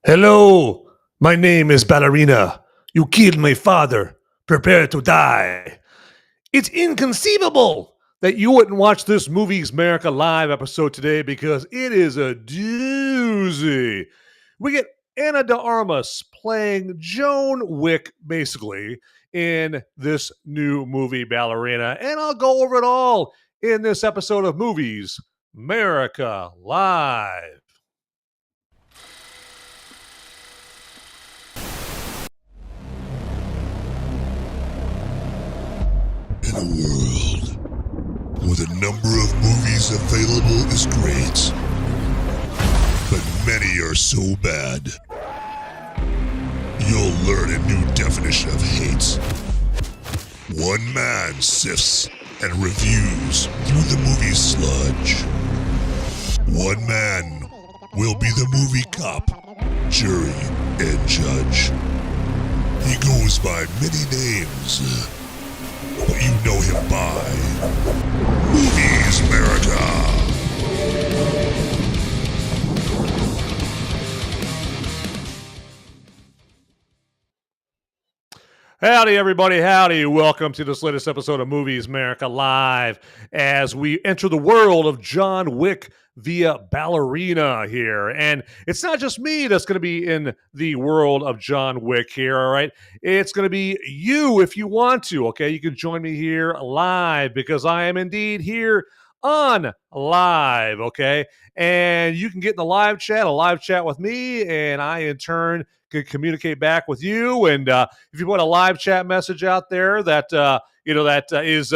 Hello, my name is Ballerina. You killed my father. Prepare to die. It's inconceivable that you wouldn't watch this Movies America Live episode today because it is a doozy. We get Ana de Armas playing Joan Wick, basically, in this new movie, Ballerina, and I'll go over it all in this episode of Movies America Live. In a world where the number of movies available is great, but many are so bad, you'll learn a new definition of hate. One man sifts and reviews through the movie sludge. One man will be the movie cop, jury, and judge. He goes by many names, but you know him by Movies America. Howdy, everybody. Howdy. Welcome to this latest episode of Movies America Live as we enter the world of John Wick via Ballerina here. And it's not just me that's going to be in the world of John Wick here, all right? It's going to be you if you want to, okay? You can join me here live because I am indeed here on live, okay? And you can get in the live chat, a live chat with me, and I, in turn, can communicate back with you. And if you put a live chat message out there that is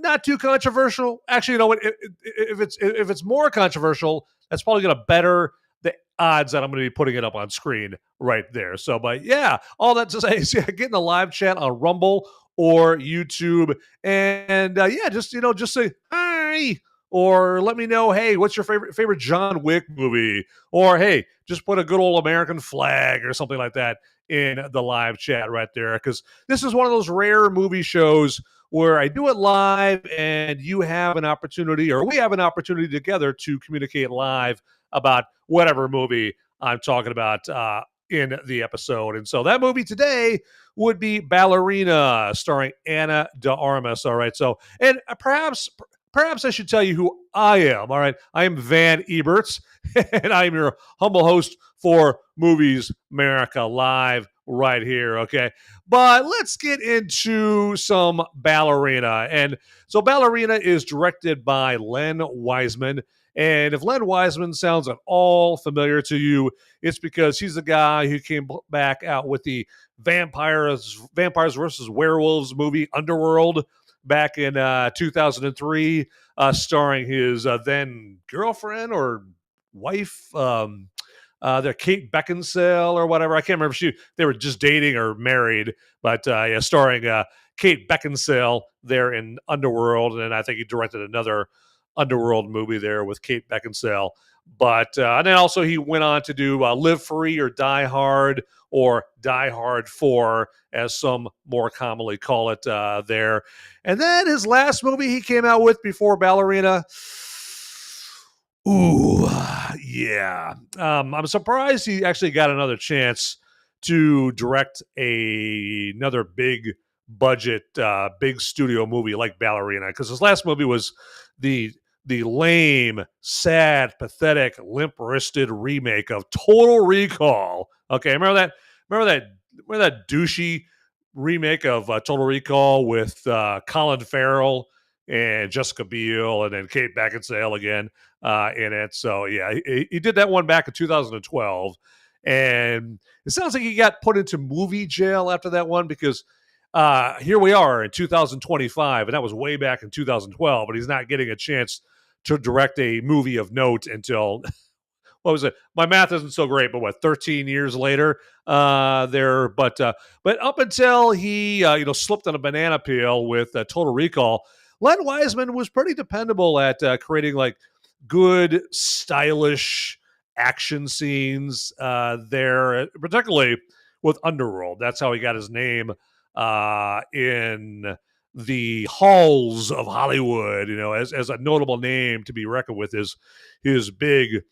not too controversial, actually, if it's more controversial, that's probably going to better the odds that I'm going to be putting it up on screen right there. So, but yeah, all that to say is get in the live chat on Rumble or YouTube, and just say hi. Or let me know, hey, what's your favorite John Wick movie? Or hey, just put a good old American flag or something like that in the live chat right there. Because this is one of those rare movie shows where I do it live and you have an opportunity, or we have an opportunity together to communicate live about whatever movie I'm talking about in the episode. And so that movie today would be Ballerina, starring Ana de Armas. All right. So, and perhaps I should tell you who I am. All right. I am Van Eberts, and I'm your humble host for Movies America Live right here. Okay. But let's get into some Ballerina. And so Ballerina is directed by Len Wiseman. And if Len Wiseman sounds at all familiar to you, it's because he's the guy who came back out with the Vampires versus Werewolves movie Underworld back in 2003, starring his then girlfriend or wife, the Kate Beckinsale or whatever. I can't remember if they were just dating or married, but starring Kate Beckinsale there in Underworld, and I think he directed another Underworld movie there with Kate Beckinsale. But and then also he went on to do Live Free or Die Hard, or Die Hard 4, as some more commonly call it there. And then his last movie he came out with before Ballerina, ooh, yeah. I'm surprised he actually got another chance to direct another big budget, big studio movie like Ballerina, because his last movie was the lame, sad, pathetic, limp-wristed remake of Total Recall. Okay, remember that douchey remake of Total Recall with Colin Farrell and Jessica Biel and then Kate Beckinsale again in it. So yeah, he did that one back in 2012, and it sounds like he got put into movie jail after that one, because here we are in 2025, and that was way back in 2012, but he's not getting a chance to direct a movie of note until what was it? My math isn't so great, but 13 years later there. But up until he slipped on a banana peel with Total Recall, Len Wiseman was pretty dependable at creating like good, stylish action scenes there, particularly with Underworld. That's how he got his name in the halls of Hollywood, as a notable name to be reckoned with is his big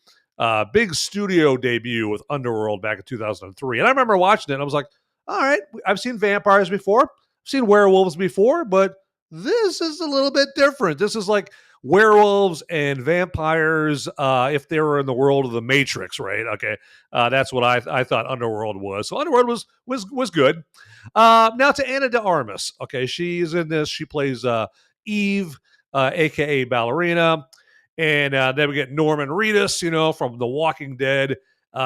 big studio debut with Underworld back in 2003. And I remember watching it, and I was like, all right, I've seen vampires before, I've seen werewolves before, but this is a little bit different. This is like werewolves and vampires if they were in the world of the Matrix, right? Okay, that's what I thought Underworld was. So Underworld was good. Now to Ana de Armas. Okay, she's in this. She plays Eve, aka Ballerina, and then we get Norman Reedus, from The Walking Dead,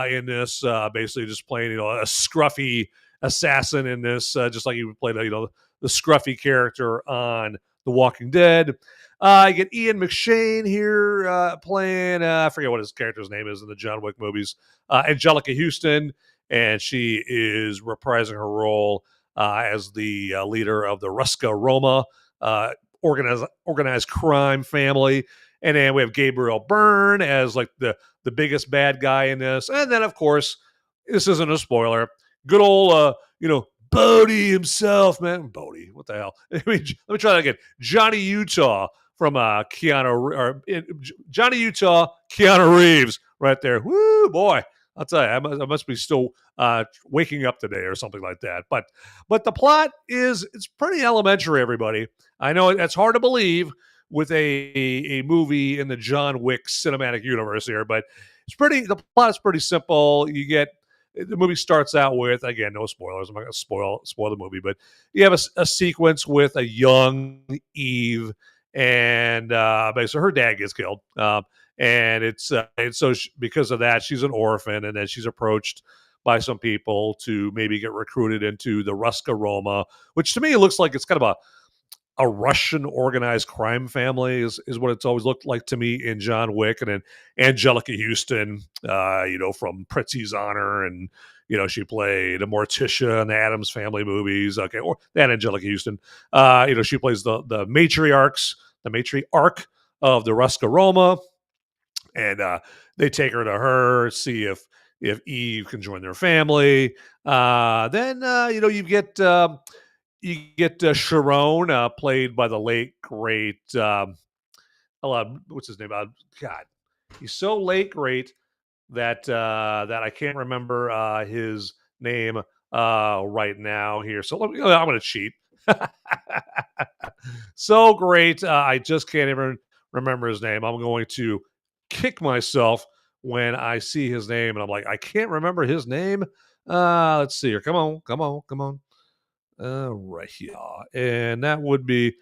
in this, basically just playing, a scruffy assassin in this, just like he played, the scruffy character on The Walking Dead. I get Ian McShane here playing, I forget what his character's name is in the John Wick movies, Angelica Huston, and she is reprising her role as the leader of the Ruska Roma organized crime family. And then we have Gabriel Byrne as like the biggest bad guy in this. And then, of course, this isn't a spoiler, good old, Bodie himself, man. Bodie, what the hell? Let me try that again. Johnny Utah from Johnny Utah, Keanu Reeves, right there. Woo, boy! I'll tell you, I must be still waking up today or something like that. But the plot it's pretty elementary, everybody. I know that's hard to believe with a movie in the John Wick cinematic universe here, but the plot is pretty simple. The movie starts out with, again, no spoilers. I'm not going to spoil the movie, but you have a sequence with a young Eve, and basically her dad gets killed, and because of that, she's an orphan, and then she's approached by some people to maybe get recruited into the Ruska Roma, which to me looks like it's kind of a Russian organized crime family is what it's always looked like to me in John Wick. And then Angelica Huston, from Prizzi's Honor, and she played a Morticia in the Addams Family movies. Okay, or that Angelica Huston, she plays the matriarch of the Ruska Roma, and they take her to her, see if Eve can join their family. Then you get Sharon, played by the late great. What's his name? God, he's so late great that I can't remember his name right now here. So I'm going to cheat. So great, I just can't even remember his name. I'm going to kick myself when I see his name, and I'm like, I can't remember his name. Let's see here. Come on. Right here. And that would be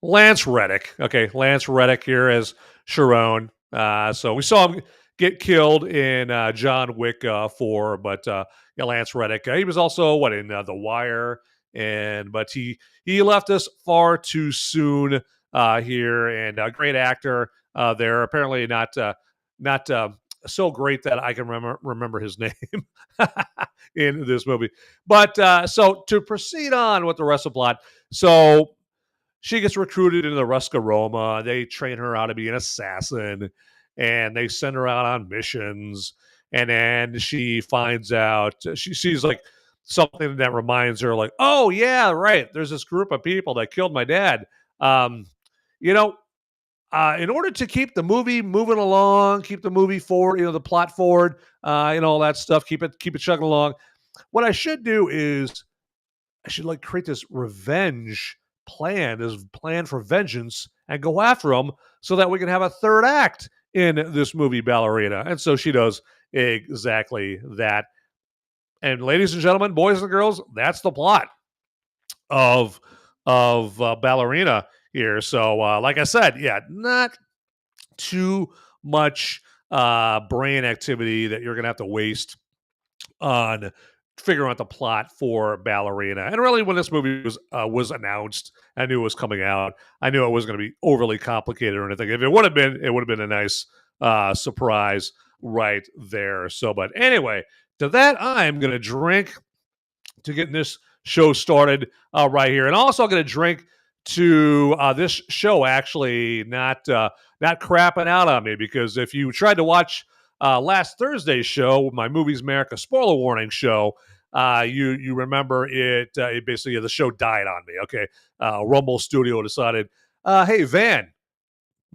Lance Reddick. Okay, Lance Reddick here as Sharon. So we saw him get killed in John Wick 4, but Lance Reddick. He was also in The Wire, but he left us far too soon here, and a great actor there. Apparently not so great that I can remember his name in this movie. But so to proceed on with the rest of the plot, so she gets recruited into the Ruska Roma. They train her how to be an assassin, and they send her out on missions. And then she finds out, she sees like something that reminds her, like, oh yeah, right, there's this group of people that killed my dad. In order to keep the movie moving along, keep the movie forward, the plot forward, all that stuff, keep it chugging along. What I should do is I should create this revenge plan, this plan for vengeance, and go after them so that we can have a third act in this movie, Ballerina. And so she does exactly that. And ladies and gentlemen, boys and girls, that's the plot of Ballerina here. So, like I said, not too much brain activity that you're going to have to waste on figuring out the plot for Ballerina. And really, when this movie was announced, I knew it was coming out. I knew it wasn't going to be overly complicated or anything. If it would have been, it would have been a nice surprise right there. So, but anyway, to that, I'm going to drink to get this show started right here. And also, I'm going to drink to this show actually not crapping out on me, because if you tried to watch last Thursday's show, my Movies Merica spoiler warning show, you remember it basically the show died on me. Okay, Rumble Studio decided, hey Van,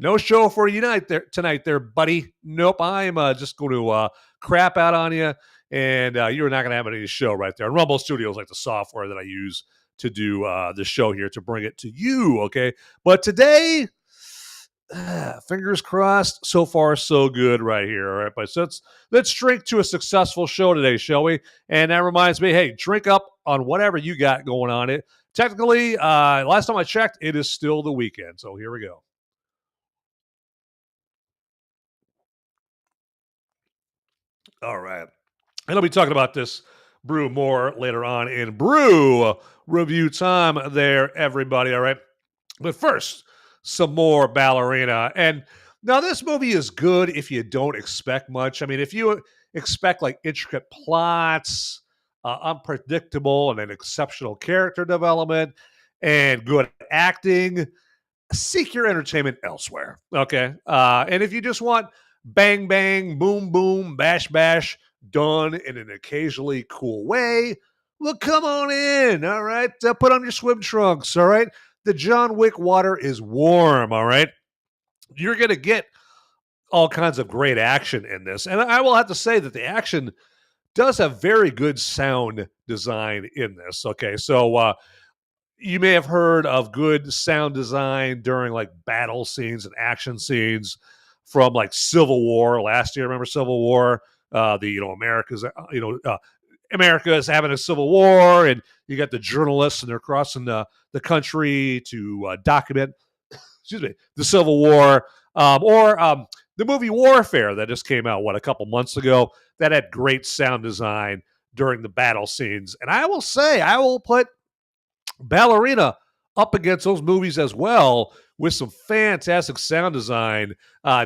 No show for you tonight, there, buddy. Nope, I'm just going to crap out on you, and you're not going to have any show right there. And Rumble Studio is like the software that I use to do the show here to bring it to you. Okay, but today, fingers crossed. So far, so good right here. All right, but so let's drink to a successful show today, shall we? And that reminds me, hey, drink up on whatever you got going on. It technically, last time I checked, it is still the weekend. So here we go. All right. And I'll be talking about this brew more later on in brew review time there, everybody. All right. But first, some more Ballerina. And now this movie is good if you don't expect much. I mean, if you expect like intricate plots, unpredictable and an exceptional character development and good acting, seek your entertainment elsewhere. Okay. And if you just want bang, bang, boom, boom, bash, bash, done in an occasionally cool way, well, come on in. All right. Put on your swim trunks. All right. The John Wick water is warm. All right. You're going to get all kinds of great action in this. And I will have to say that the action does have very good sound design in this. Okay. So, you may have heard of good sound design during like battle scenes and action scenes from like Civil War last year. Remember Civil War? America is having a civil war, and you got the journalists, and they're crossing the country to document, the Civil War, or the movie Warfare that just came out a couple months ago that had great sound design during the battle scenes. And I will say, I will put Ballerina up against those movies as well, with some fantastic sound design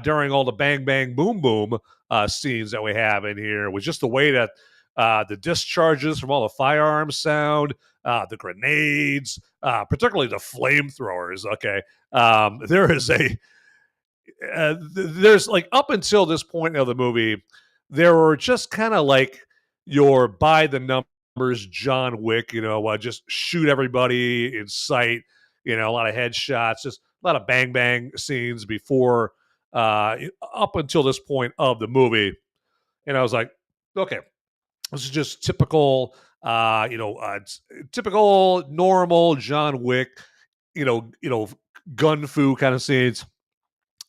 during all the bang, bang, boom, boom scenes that we have in here, with just the way that the discharges from all the firearms sound, the grenades, particularly the flamethrowers. Okay. There's like, up until this point of the movie, there were just kind of like your by the numbers John Wick, just shoot everybody in sight, a lot of headshots, just a lot of bang bang scenes before up until this point of the movie. And I was like, okay, this is just typical, typical normal John Wick, gun fu kind of scenes.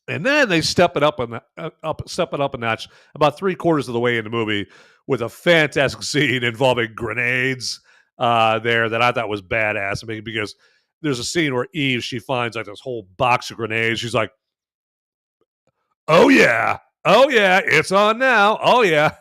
And then they step it up a notch about 3/4 of the way in the movie with a fantastic scene involving grenades there that I thought was badass. I mean, because there's a scene where Eve, she finds like this whole box of grenades. She's like, "Oh yeah, it's on now. Oh yeah,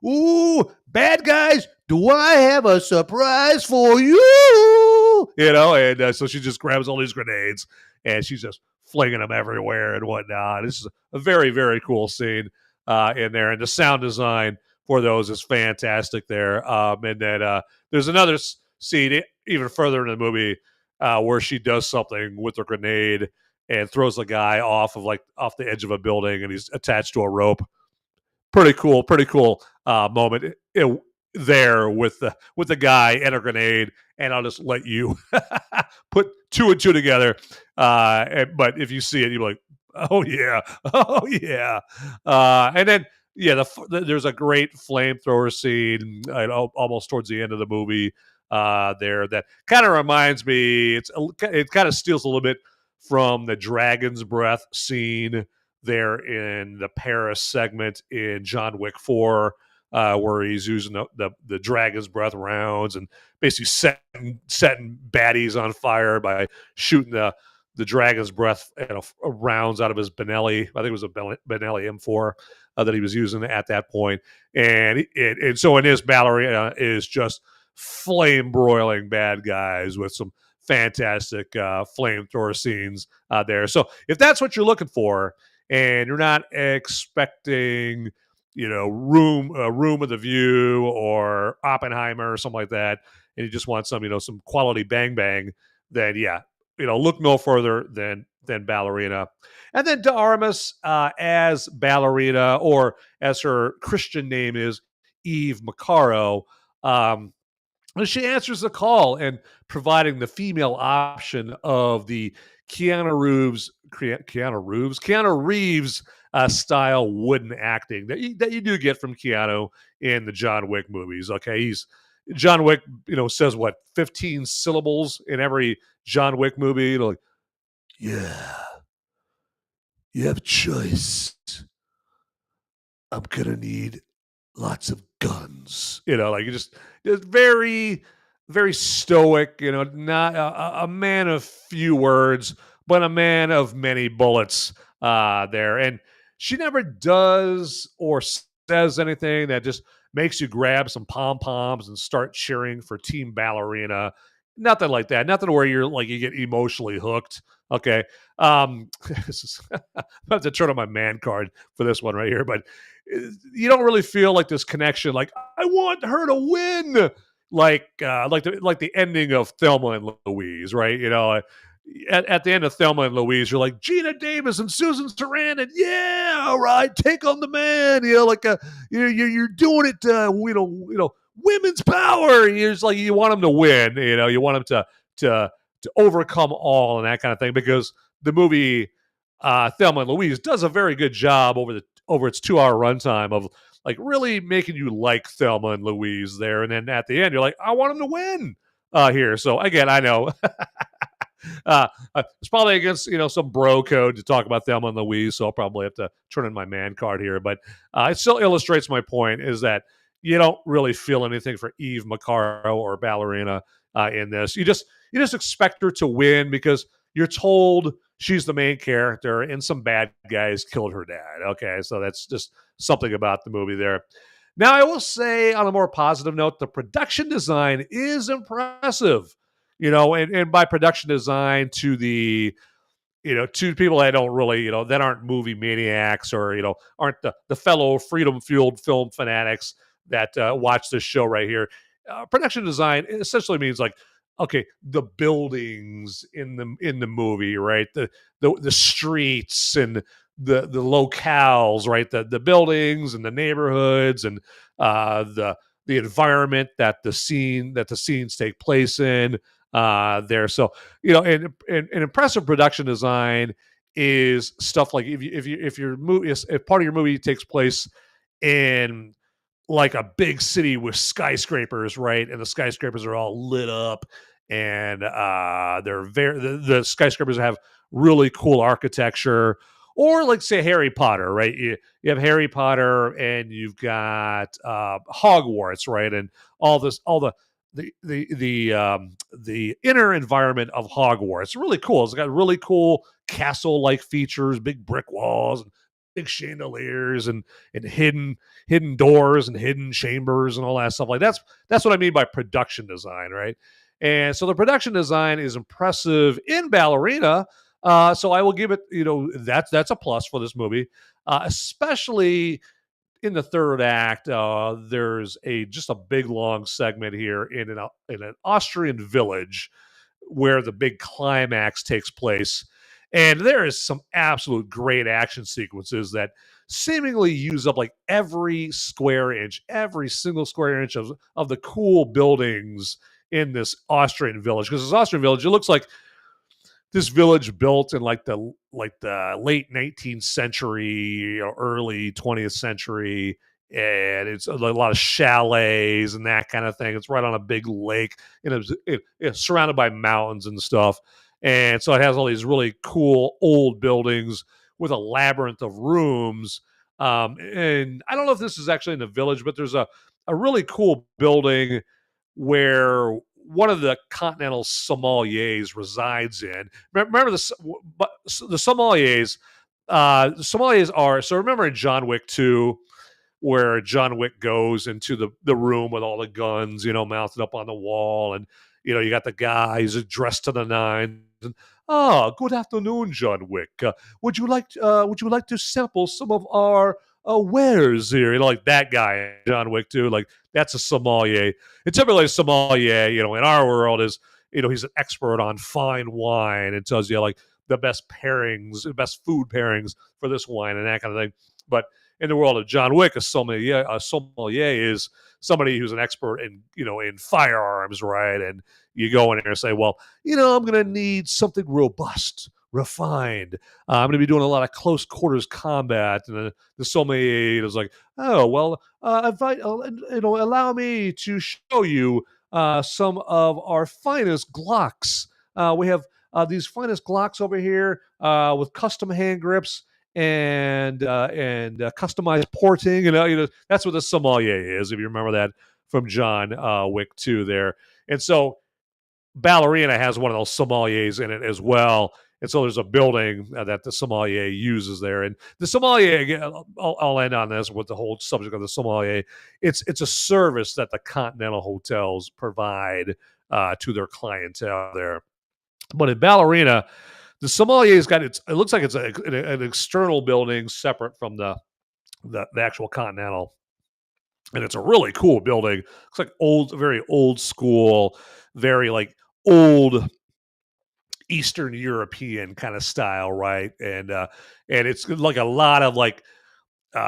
ooh, bad guys, do I have a surprise for you?" And so she just grabs all these grenades and she's just flinging them everywhere and whatnot. This is a very, very cool scene in there, and the sound design for those is fantastic there. And then there's another scene even further in the movie where she does something with a grenade and throws a guy off the edge of a building, and he's attached to a rope. Pretty cool moment there with the guy and a grenade. And I'll just let you put two and two together. But if you see it, you're like, oh yeah, oh yeah. And then there's a great flamethrower scene almost towards the end of the movie there that kind of reminds me. It kind of steals a little bit from the Dragon's Breath scene there in the Paris segment in John Wick 4, where he's using the Dragon's Breath rounds and basically setting baddies on fire by shooting the Dragon's Breath rounds out of his Benelli. I think it was a Benelli M4 that he was using at that point. And so in this, Ballerina is just flame broiling bad guys with some fantastic flamethrower scenes there. So if that's what you're looking for, and you're not expecting, Room of the View or Oppenheimer or something like that, and you just want some quality bang bang, then look no further than Ballerina. And then De Armas as Ballerina, or as her Christian name is, Eve Macaro. She answers the call and providing the female option of the Keanu Reeves style wooden acting that you do get from Keanu in the John Wick movies. Okay, John Wick, says what 15 syllables in every John Wick movie. Like, yeah, you have a choice. I'm gonna need lots of guns. Like just very, very stoic. Not a man of few words, but a man of many bullets. There, and she never does or says anything that just makes you grab some pom poms and start cheering for Team Ballerina. Nothing like that. Nothing where you get emotionally hooked. Okay. I have to turn on my man card for this one right here, but you don't really feel like this connection. Like, I want her to win, like the ending of Thelma and Louise, right? At the end of Thelma and Louise, you're like Gina Davis and Susan Sarandon. Yeah, all right, take on the man. You're doing it. Women's power. You're just like, you want them to win. You want them to overcome all and that kind of thing, because the movie Thelma and Louise does a very good job over its 2-hour runtime of like really making you like Thelma and Louise there, and then at the end you're like, I want them to win here. So again, I know it's probably against some bro code to talk about Thelma and Louise, so I'll probably have to turn in my man card here. But it still illustrates my point, is that you don't really feel anything for Eve Macaro or Ballerina in this. You just expect her to win because you're told she's the main character and some bad guys killed her dad. Okay, so that's just something about the movie there. Now, I will say, on a more positive note, the production design is impressive. And by production design, to the to people that don't really, that aren't movie maniacs, or aren't the fellow freedom-fueled film fanatics that watch this show right here. Production design essentially means like, okay, the buildings in the movie, right? The streets and the locales, right? The buildings and the neighborhoods and the environment that the scenes take place in there. So and impressive production design is stuff like if part of your movie takes place in like a big city with skyscrapers, right? And the skyscrapers are all lit up, and the skyscrapers have really cool architecture. Or like, say, Harry Potter, right? You have Harry Potter, and you've got Hogwarts, right? And all the inner environment of Hogwarts, really cool. It's got really cool castle-like features, big brick walls, and big chandeliers, and hidden doors and hidden chambers and all that stuff. Like that's what I mean by production design, right? And so the production design is impressive in Ballerina. So I will give it, that's a plus for this movie, especially in the third act. There's just a big long segment here in an Austrian village where the big climax takes place. And there is some absolute great action sequences that seemingly use up like every single square inch of the cool buildings in this Austrian village. Because this Austrian village, it looks like this village built in like the late 19th century or early 20th century, and it's a lot of chalets and that kind of thing. It's right on a big lake, and it's surrounded by mountains and stuff. And so it has all these really cool old buildings with a labyrinth of rooms. And I don't know if this is actually in the village, but there's a really cool building where one of the continental sommeliers resides in. Remember the sommeliers? The sommeliers are, so remember in John Wick 2, where John Wick goes into the room with all the guns, mounted up on the wall, and you got the guy who's dressed to the nines. And, good afternoon, John Wick. Would you like to sample some of our wares here? Like that guy, John Wick 2, like that's a sommelier. And typically a sommelier, in our world is, he's an expert on fine wine and tells you like the best pairings, the best food pairings for this wine and that kind of thing. But in the world of John Wick, a sommelier is somebody who's an expert in firearms, right? And you go in there and say, well, I'm going to need something robust, refined. I'm going to be doing a lot of close quarters combat. And the sommelier is like, oh, well, allow me to show you some of our finest Glocks. We have these finest Glocks over here with custom hand grips and customized porting. That's what the sommelier is, if you remember that from John Wick 2 there. And so Ballerina has one of those sommeliers in it as well. And so there's a building that the sommelier uses there. And the sommelier, I'll end on this with the whole subject of the sommelier. It's a service that the Continental hotels provide to their clientele there. But in Ballerina, the sommelier's got it looks like it's an external building separate from the actual Continental. And it's a really cool building. It's like very old school, very like old Eastern European kind of style, right? And it's like a lot of like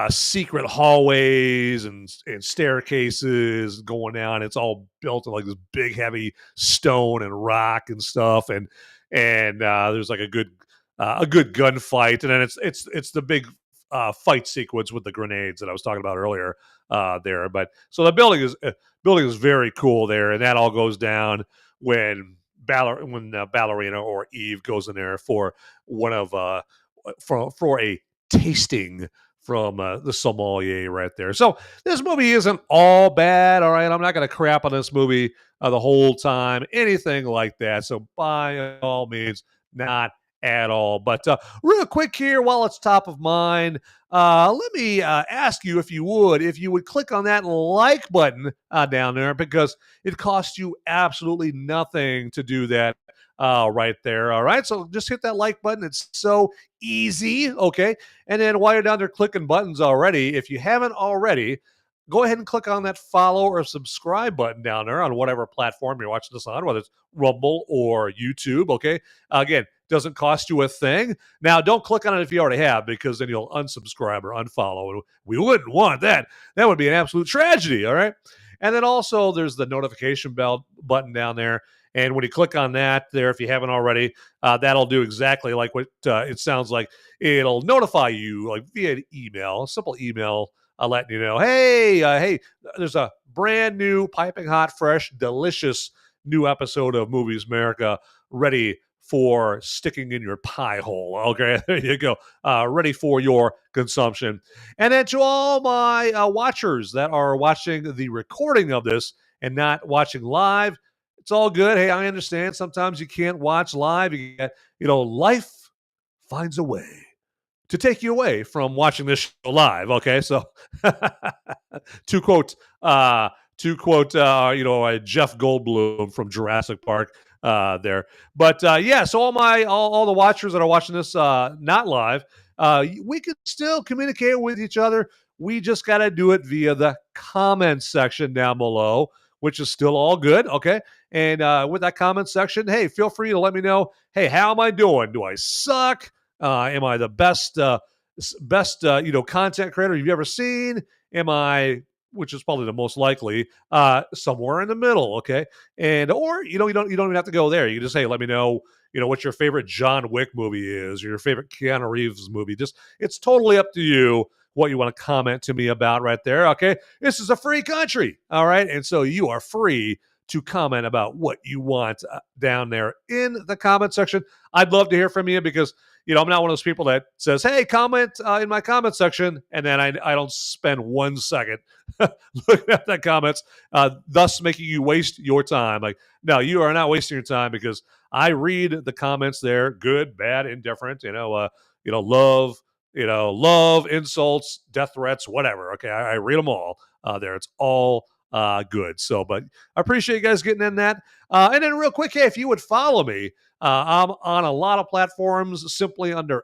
secret hallways and staircases going down. It's all built in like this big, heavy stone and rock and stuff. And there's like a good gunfight. And then it's the big fight sequence with the grenades that I was talking about earlier there. But so the building is very cool there, and that all goes down when Ballerina or Eve goes in there for one of for a tasting from the sommelier right there. So this movie isn't all bad, all right? I'm not going to crap on this movie the whole time, anything like that. So by all means, not at all. But real quick here, while it's top of mind, let me ask you if you would click on that like button down there, because it costs you absolutely nothing to do that right there. All right, so just hit that like button. It's so easy, okay? And then while you're down there clicking buttons already, if you haven't already, go ahead and click on that follow or subscribe button down there on whatever platform you're watching this on, whether it's Rumble or YouTube, okay? Again, doesn't cost you a thing. Now, don't click on it if you already have, because then you'll unsubscribe or unfollow. We wouldn't want that. That would be an absolute tragedy, all right? And then also there's the notification bell button down there. And when you click on that there, if you haven't already, that'll do exactly like what it sounds like. It'll notify you like via email, a simple email letting you know, hey, there's a brand new, piping hot, fresh, delicious new episode of Movies Merica ready for sticking in your pie hole. Okay, there you go. Ready for your consumption. And then to all my watchers that are watching the recording of this and not watching live, it's all good. Hey, I understand. Sometimes you can't watch live. Life finds a way to take you away from watching this show live. Okay, so to quote, Jeff Goldblum from Jurassic Park there. But so all the watchers that are watching this not live, we can still communicate with each other. We just got to do it via the comments section down below, which is still all good. Okay. And with that comment section, hey, feel free to let me know, hey, how am I doing? Do I suck? Am I the best content creator you've ever seen? Am I, which is probably the most likely, somewhere in the middle, okay? Or you don't even have to go there. You can just, hey, let me know, what your favorite John Wick movie is, or your favorite Keanu Reeves movie. Just, it's totally up to you what you want to comment to me about right there, okay? This is a free country, all right? And so you are free to comment about what you want down there in the comment section. I'd love to hear from you, because I'm not one of those people that says, hey, comment in my comment section, and then I don't spend 1 second looking at the comments, thus making you waste your time. Like, no, you are not wasting your time, because I read the comments there, good, bad, indifferent, love, insults, death threats, whatever. Okay, I read them all there. It's all good. So, but I appreciate you guys getting in that. And then real quick, hey, if you would follow me, I'm on a lot of platforms simply under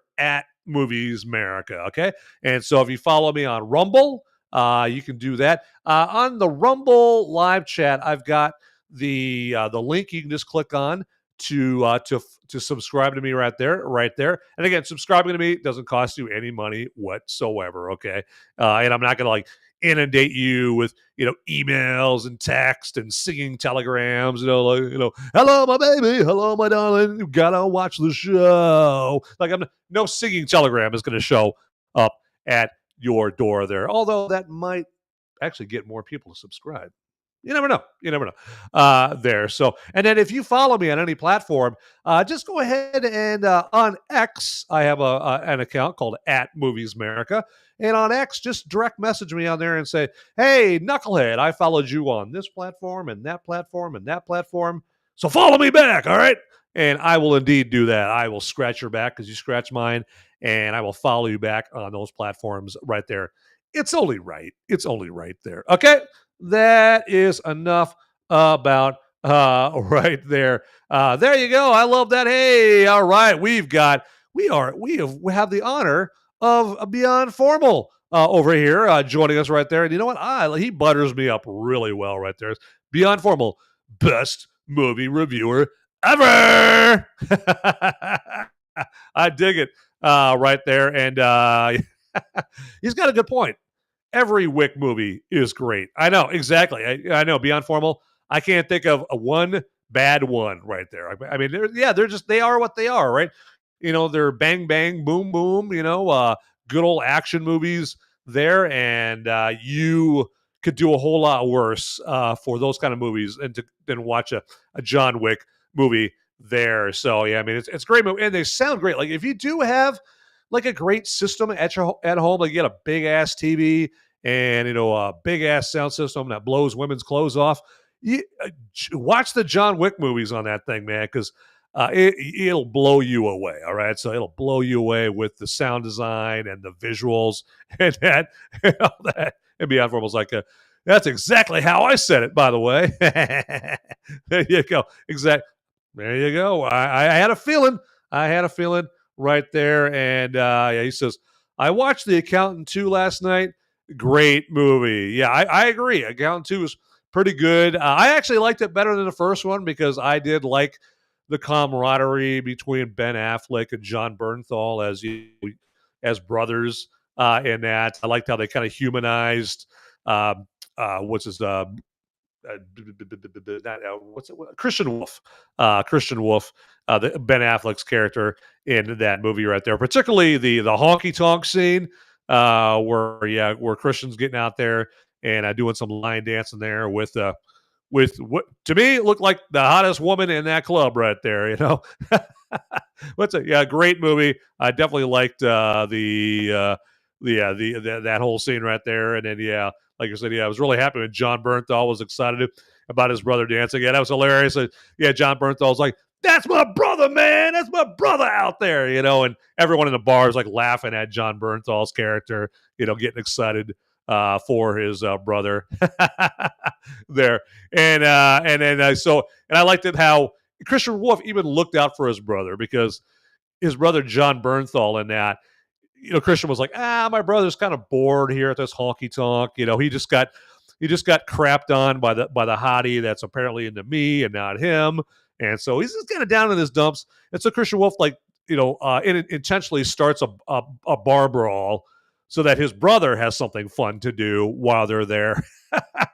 @Movies Merica. Okay. And so if you follow me on Rumble, you can do that. On the Rumble live chat, I've got the link you can just click on to subscribe to me right there. And again, subscribing to me doesn't cost you any money whatsoever. Okay, and I'm not gonna like inundate you with emails and text and singing telegrams. Hello my baby, hello my darling, you gotta watch the show. Like no singing telegram is gonna show up at your door there. Although that might actually get more people to subscribe. You never know. There. So, and then if you follow me on any platform, just go ahead and on X, I have an account called @MoviesMerica. And on X, just direct message me on there and say, hey, Knucklehead, I followed you on this platform and that platform and that platform. So follow me back. All right. And I will indeed do that. I will scratch your back because you scratch mine, and I will follow you back on those platforms right there. It's only right. It's only right there. Okay. That is enough about right there. There you go. I love that. Hey, all right. We have the honor of Beyond Formal over here joining us right there. And you know what? He butters me up really well right there. Beyond Formal, best movie reviewer ever. I dig it right there. And he's got a good point. Every Wick movie is great. I know, exactly. I know, Beyond Formal, I can't think of a one bad one right there. I mean, they are what they are, right? They're bang, bang, boom, boom, good old action movies there. And you could do a whole lot worse for those kind of movies than watch a John Wick movie there. So, yeah, I mean, it's a great movie. And they sound great. Like, if you do have like a great system at home, like you get a big ass TV and a big ass sound system that blows women's clothes off. You watch the John Wick movies on that thing, man, because it'll blow you away. All right, so it'll blow you away with the sound design and the visuals and that and all that. And Beyond Formal's like that's exactly how I said it, by the way. There you go. Exactly. There you go. I had a feeling. Right there. And he says, I watched The Accountant 2 last night. Great movie. Yeah, I agree. Accountant 2 is pretty good. I actually liked it better than the first one because I did like the camaraderie between Ben Affleck and John Bernthal as brothers in that. I liked how they kind of humanized Christian Wolf. Christian Wolf, Ben Affleck's character in that movie right there, particularly the honky tonk scene where Christian's getting out there and doing some line dancing there with what to me looked like the hottest woman in that club right there. Great movie. I definitely liked that whole scene right there. And then like I said, I was really happy when John Bernthal was excited about his brother dancing. Yeah, that was hilarious. John Bernthal's like, that's my brother, man. That's my brother out there, and everyone in the bar is like laughing at John Bernthal's character, getting excited for his brother there. And I liked it how Christian Wolf even looked out for his brother because his brother John Bernthal in that, Christian was like, my brother's kind of bored here at this honky tonk. He just got crapped on by the hottie that's apparently into me and not him. And so he's just kind of down in his dumps. And so Christian Wolf, intentionally starts a bar brawl so that his brother has something fun to do while they're there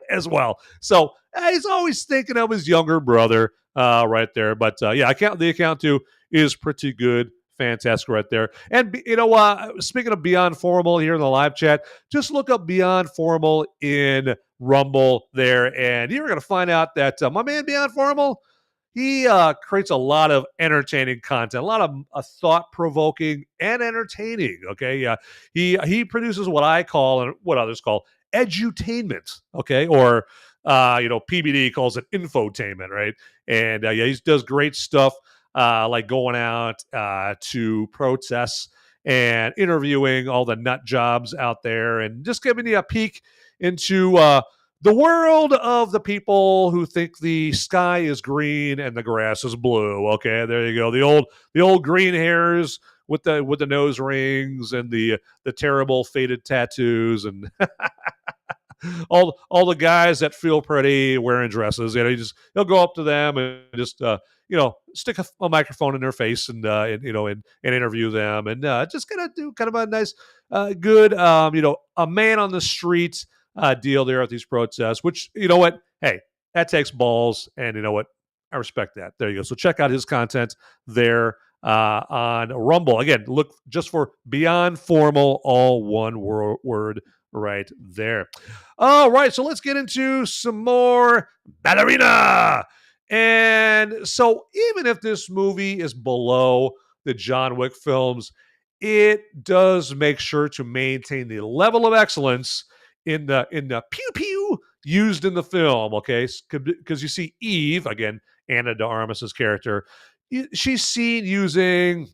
as well. So he's always thinking of his younger brother right there. But the Accountant 2 is pretty good. Fantastic right there. And, speaking of Beyond Formal here in the live chat, just look up Beyond Formal in Rumble there. And you're going to find out that my man Beyond Formal, he creates a lot of entertaining content, a lot of thought-provoking and entertaining, okay? He produces what I call and what others call edutainment, okay? Or, PBD calls it infotainment, right? And, he does great stuff. Like going out to protests and interviewing all the nut jobs out there and just giving you a peek into the world of the people who think the sky is green and the grass is blue. Okay, there you go. The old green hairs with the nose rings and the terrible faded tattoos and all the guys that feel pretty wearing dresses. He'll go up to them and just stick a microphone in their face and interview them and just kind of do kind of a nice, good, a man on the street deal there at these protests. Which you know what, hey, that takes balls, and you know what, I respect that. There you go. So check out his content there on Rumble. Again, look just for Beyond Formal, all one word right there. All right, so let's get into some more Ballerina. And so even if this movie is below the John Wick films, it does make sure to maintain the level of excellence in the pew pew used in the film, okay? Because you see Eve, again, Ana de Armas's character, she's seen using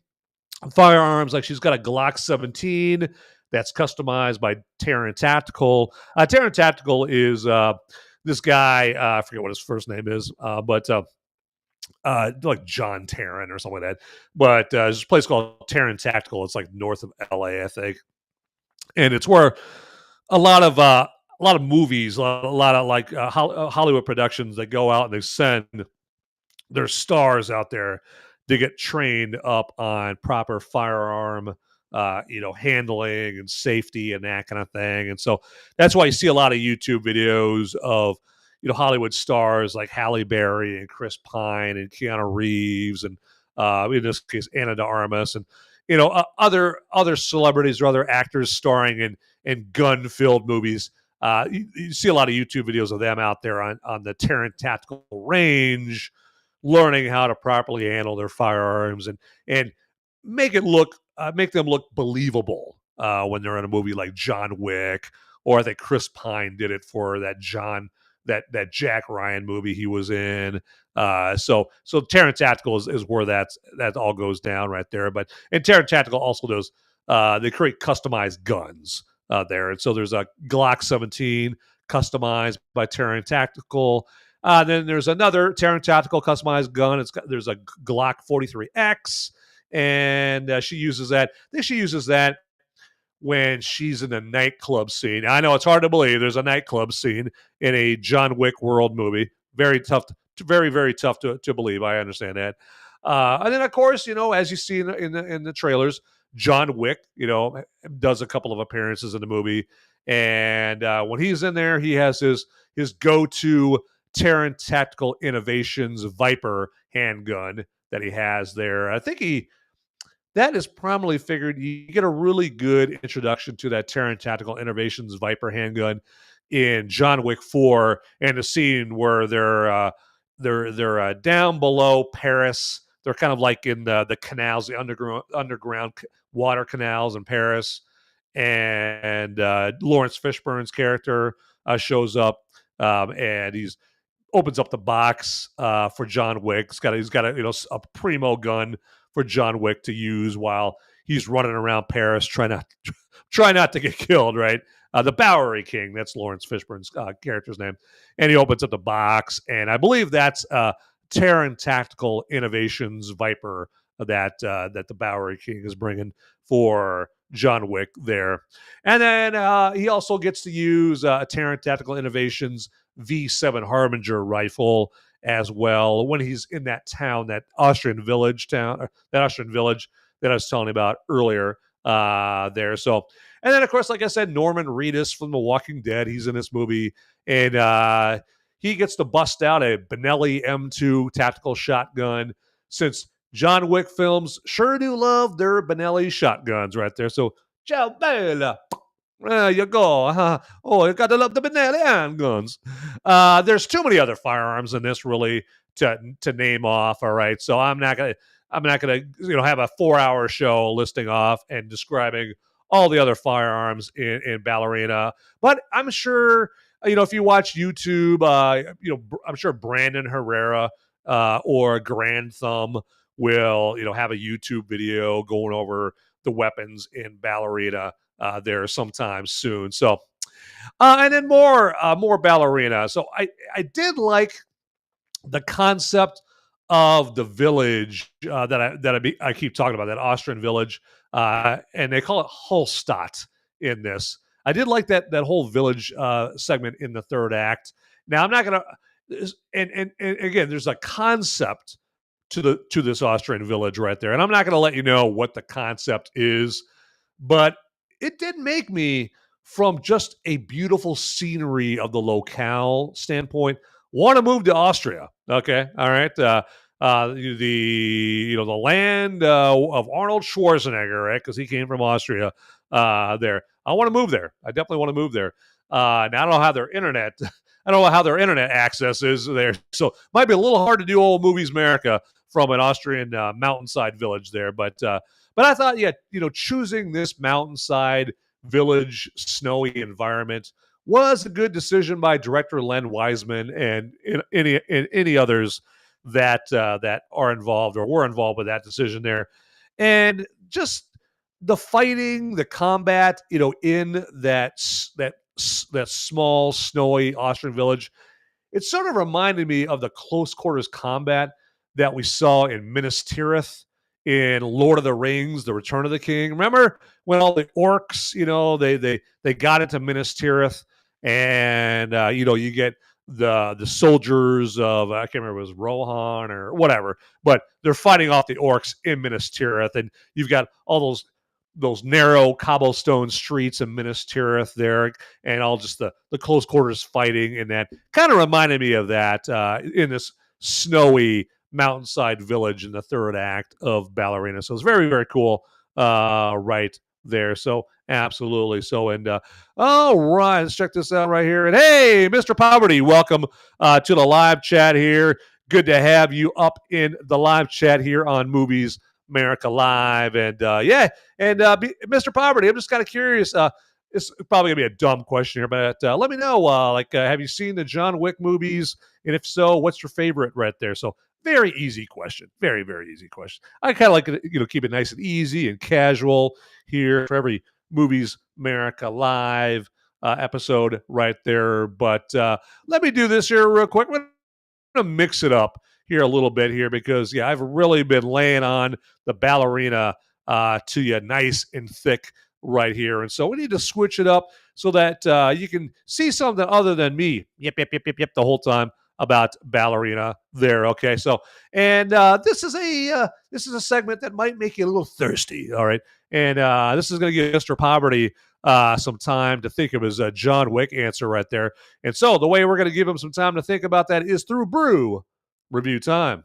firearms. Like she's got a Glock 17 that's customized by Terran Tactical. Terran Tactical is this guy, I forget what his first name is, but like John Terran or something like that. But there's a place called Terran Tactical. It's like north of LA, I think. And it's where a lot of movies, a lot of like Hollywood productions that go out and they send their stars out there to get trained up on proper firearm, handling and safety and that kind of thing. And so that's why you see a lot of YouTube videos of, Hollywood stars like Halle Berry and Chris Pine and Keanu Reeves and in this case Ana de Armas and other celebrities or other actors starring in gun-filled movies. You see a lot of YouTube videos of them out there on the Terran Tactical range, learning how to properly handle their firearms and make them look believable when they're in a movie like John Wick, or I think Chris Pine did it for that that Jack Ryan movie he was in. So Terran Tactical is where that all goes down right there. And Terran Tactical also does they create customized guns there, and so there's a Glock 17 customized by Terran Tactical. Then there's another Terran Tactical customized gun. There's a Glock 43X, and she uses that. I think she uses that when she's in a nightclub scene. I know it's hard to believe there's a nightclub scene in a John Wick world movie. Very tough, very, very tough to believe. I understand that. And then, of course, as you see in the trailers, John Wick, does a couple of appearances in the movie. And when he's in there, he has his go-to Terran Tactical Innovations Viper handgun that he has there. I think that is probably figured. You get a really good introduction to that Terran Tactical Innovations Viper handgun in John Wick 4, and the scene where they're down below Paris. They're kind of like in the canals, the underground water canals in Paris, and Lawrence Fishburne's character shows up, and he's opens up the box for John Wick. He's got a primo gun for John Wick to use while he's running around Paris trying not to get killed, right? The Bowery King, that's Lawrence Fishburne's character's name. And he opens up the box, and I believe that's Terran Tactical Innovations Viper that the Bowery King is bringing for John Wick there. And then he also gets to use a Terran Tactical Innovations V7 Harbinger rifle as well when he's in that town, that Austrian village that I was telling you about earlier there. So, and then of course, like I said, Norman Reedus from The Walking Dead, he's in this movie, and he gets to bust out a Benelli M2 tactical shotgun, since John Wick films sure do love their Benelli shotguns right there. So, ciao bella. There you go. Oh, you got to love the Benelli handguns. There's too many other firearms in this really to name off. All right, so I'm not gonna have a 4-hour show listing off and describing all the other firearms in Ballerina. But I'm sure if you watch YouTube, I'm sure Brandon Herrera or Grand Thumb will have a YouTube video going over the weapons in Ballerina there sometime soon. So, and then more Ballerina. So I did like the concept of the village that I keep talking about, that Austrian village, and they call it Hallstatt in this. I did like that whole village segment in the third act. Now I'm not gonna, and again, there's a concept to this Austrian village right there, and I'm not gonna let you know what the concept is, but it did make me, from just a beautiful scenery of the locale standpoint, want to move to Austria. Okay, all right. The land of Arnold Schwarzenegger, right? Because he came from Austria. There, I want to move there. I definitely want to move there. Now I don't know how their internet. I don't know how their internet access is there, so might be a little hard to do old movies America from an Austrian mountainside village there. But I thought, yeah, choosing this mountainside village, snowy environment was a good decision by director Len Wiseman and any others that are involved or were involved with that decision there. And just the fighting, the combat, in that small, snowy Austrian village, it sort of reminded me of the close quarters combat that we saw in Minas Tirith in Lord of the Rings, The Return of the King. Remember when all the orcs, they got into Minas Tirith, and you get the soldiers of, I can't remember if it was Rohan or whatever, but they're fighting off the orcs in Minas Tirith, and you've got all those narrow cobblestone streets in Minas Tirith there, and all just the close quarters fighting, and that kind of reminded me of that in this snowy mountainside village in the third act of Ballerina. So it's very, very cool right there. So absolutely. So, and all right, let's check this out right here. And hey, Mr. Poverty, welcome to the live chat here. Good to have you up in the live chat here on Movies America Live. And Mr. Poverty, I'm just kind of curious. It's probably gonna be a dumb question here, but let me know. Have you seen the John Wick movies? And if so, what's your favorite right there? So very easy question. Very, very easy question. I kind of like to, keep it nice and easy and casual here for every Movies America Live episode right there. But let me do this here real quick. We're going to mix it up here a little bit here because, I've really been laying on the Ballerina to you nice and thick right here. And so we need to switch it up so that you can see something other than me. Yep, the whole time about Ballerina there. Okay, so and this is a segment that might make you a little thirsty. All right, and this is going to give Mr. Poverty some time to think of his John Wick answer right there. And so the way we're going to give him some time to think about that is through Brew Review Time.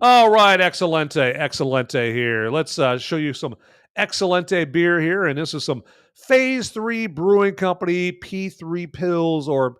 All right, Excelente here. Let's show you some Excelente beer here, and this is some Phase 3 Brewing Company P3 Pills, or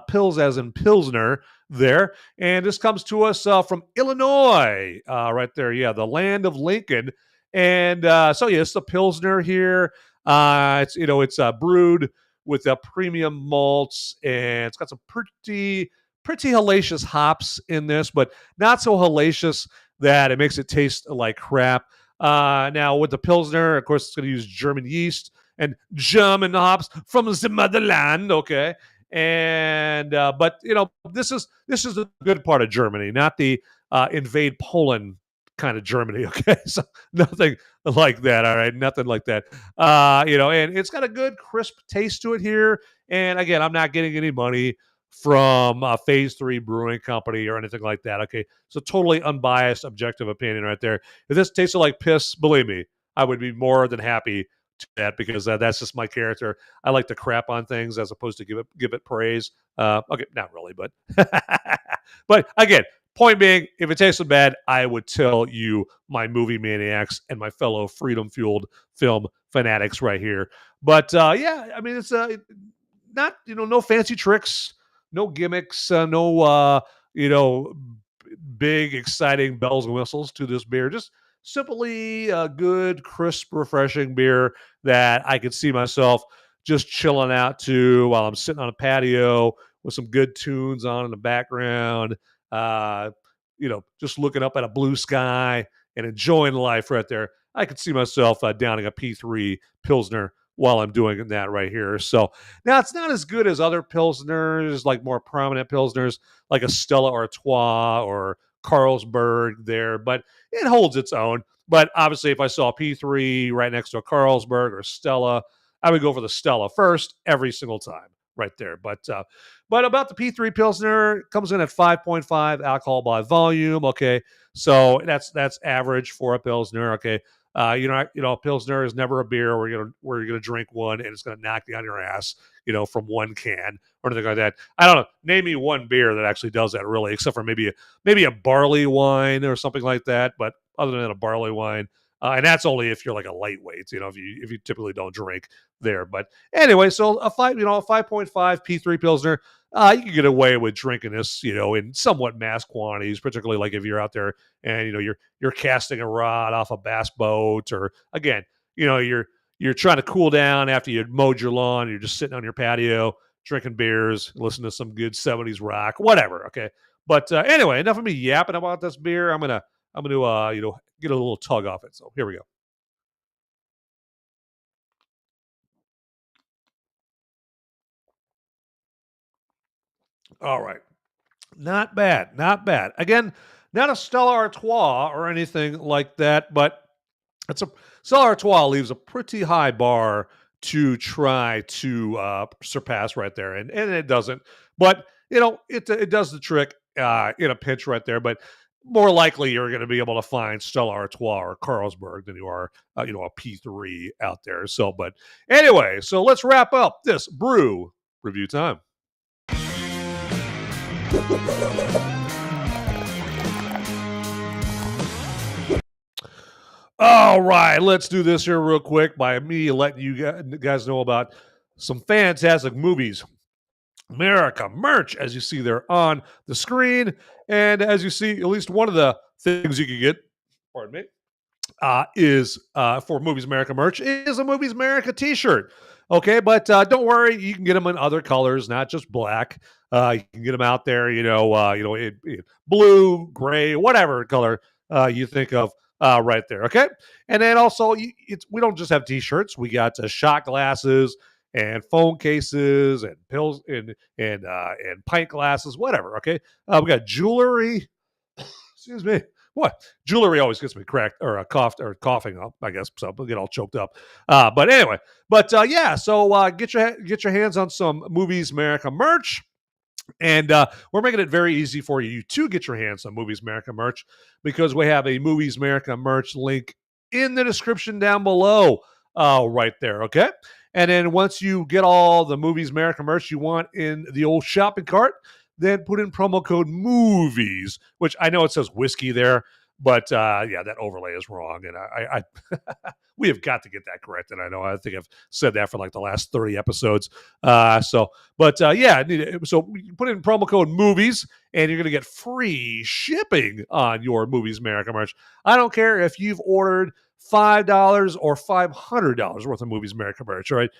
Pills as in Pilsner there. And this comes to us from Illinois, right there. Yeah, the land of Lincoln. And it's the Pilsner here. It's brewed with premium malts, and it's got some pretty hellacious hops in this, but not so hellacious that it makes it taste like crap. Now, with the Pilsner, of course, it's going to use German yeast and German hops from the motherland, okay? And but this is the good part of Germany, not the invade Poland kind of Germany, okay? So nothing like that, all right? Nothing like that. And it's got a good crisp taste to it here. And again, I'm not getting any money from Phase 3 Brewing Company or anything like that, okay? So totally unbiased, objective opinion right there. If this tasted like piss, believe me, I would be more than happy to that, because that's just my character. I like to crap on things as opposed to give it praise. Okay, not really, but but again, point being, if it tasted bad, I would tell you, my movie maniacs and my fellow freedom-fueled film fanatics right here. But I mean, it's not, no fancy tricks, no gimmicks, no big exciting bells and whistles to this beer. Just simply a good, crisp, refreshing beer that I could see myself just chilling out to while I'm sitting on a patio with some good tunes on in the background, just looking up at a blue sky and enjoying life right there. I could see myself downing a P3 Pilsner while I'm doing that right here. So now it's not as good as other Pilsners, like more prominent Pilsners, like a Stella Artois or Carlsberg there, but it holds its own. But obviously, if I saw P3 right next to a Carlsberg or Stella, I would go for the Stella first every single time right there. But about the P3 Pilsner, comes in at 5.5 alcohol by volume. Okay, so that's average for a Pilsner. Okay, Pilsner is never a beer where you're gonna drink one and it's gonna knock you on your ass, from one can or anything like that. I don't know. Name me one beer that actually does that, really, except for maybe a barley wine or something like that. But other than a barley wine, and that's only if you're like a lightweight, if you typically don't drink there. But anyway, so a 5.5 P3 Pilsner, you can get away with drinking this, in somewhat mass quantities, particularly like if you're out there and you're casting a rod off a bass boat, or again, you're trying to cool down after you mowed your lawn, you're just sitting on your patio drinking beers, listening to some good 70s rock, whatever. Okay, but anyway, enough of me yapping about this beer. I'm gonna get a little tug off it. So here we go. All right. Not bad. Not bad. Again, not a Stella Artois or anything like that, but Stella Artois leaves a pretty high bar to try to surpass right there, and it doesn't. But it does the trick in a pinch right there. But more likely, you're going to be able to find Stella Artois or Carlsberg than you are a P3 out there. So, but anyway, so let's wrap up this brew review time. All right, let's do this here real quick by me letting you guys know about some fantastic movies. Merica merch, as you see there on the screen. And as you see, at least one of the things you can get, pardon me, is for Movies America merch is a Movies America t-shirt. Okay, but don't worry, you can get them in other colors, not just black. You can get them out there, in blue, gray, whatever color you think of right there. Okay, and then also we don't just have t-shirts. We got shot glasses and phone cases and pills and pint glasses, whatever. Okay, we got jewelry. Excuse me. What? Jewelry always gets me cracked or coughing up, I guess. So I'll get all choked up. But anyway, yeah. So get your hands on some Movies America merch. And we're making it very easy for you to get your hands on Movies America merch, because we have a Movies America merch link in the description down below, right there. Okay. And then once you get all the Movies America merch you want in the old shopping cart, then put in promo code MOVIES, which I know it says whiskey there, but yeah, that overlay is wrong. And I we have got to get that corrected. I think I've said that for like the last 30 episodes. Yeah, so you put in promo code MOVIES, and you're going to get free shipping on your Movies America merch. I don't care if you've ordered $5 or $500 worth of Movies America merch, all right?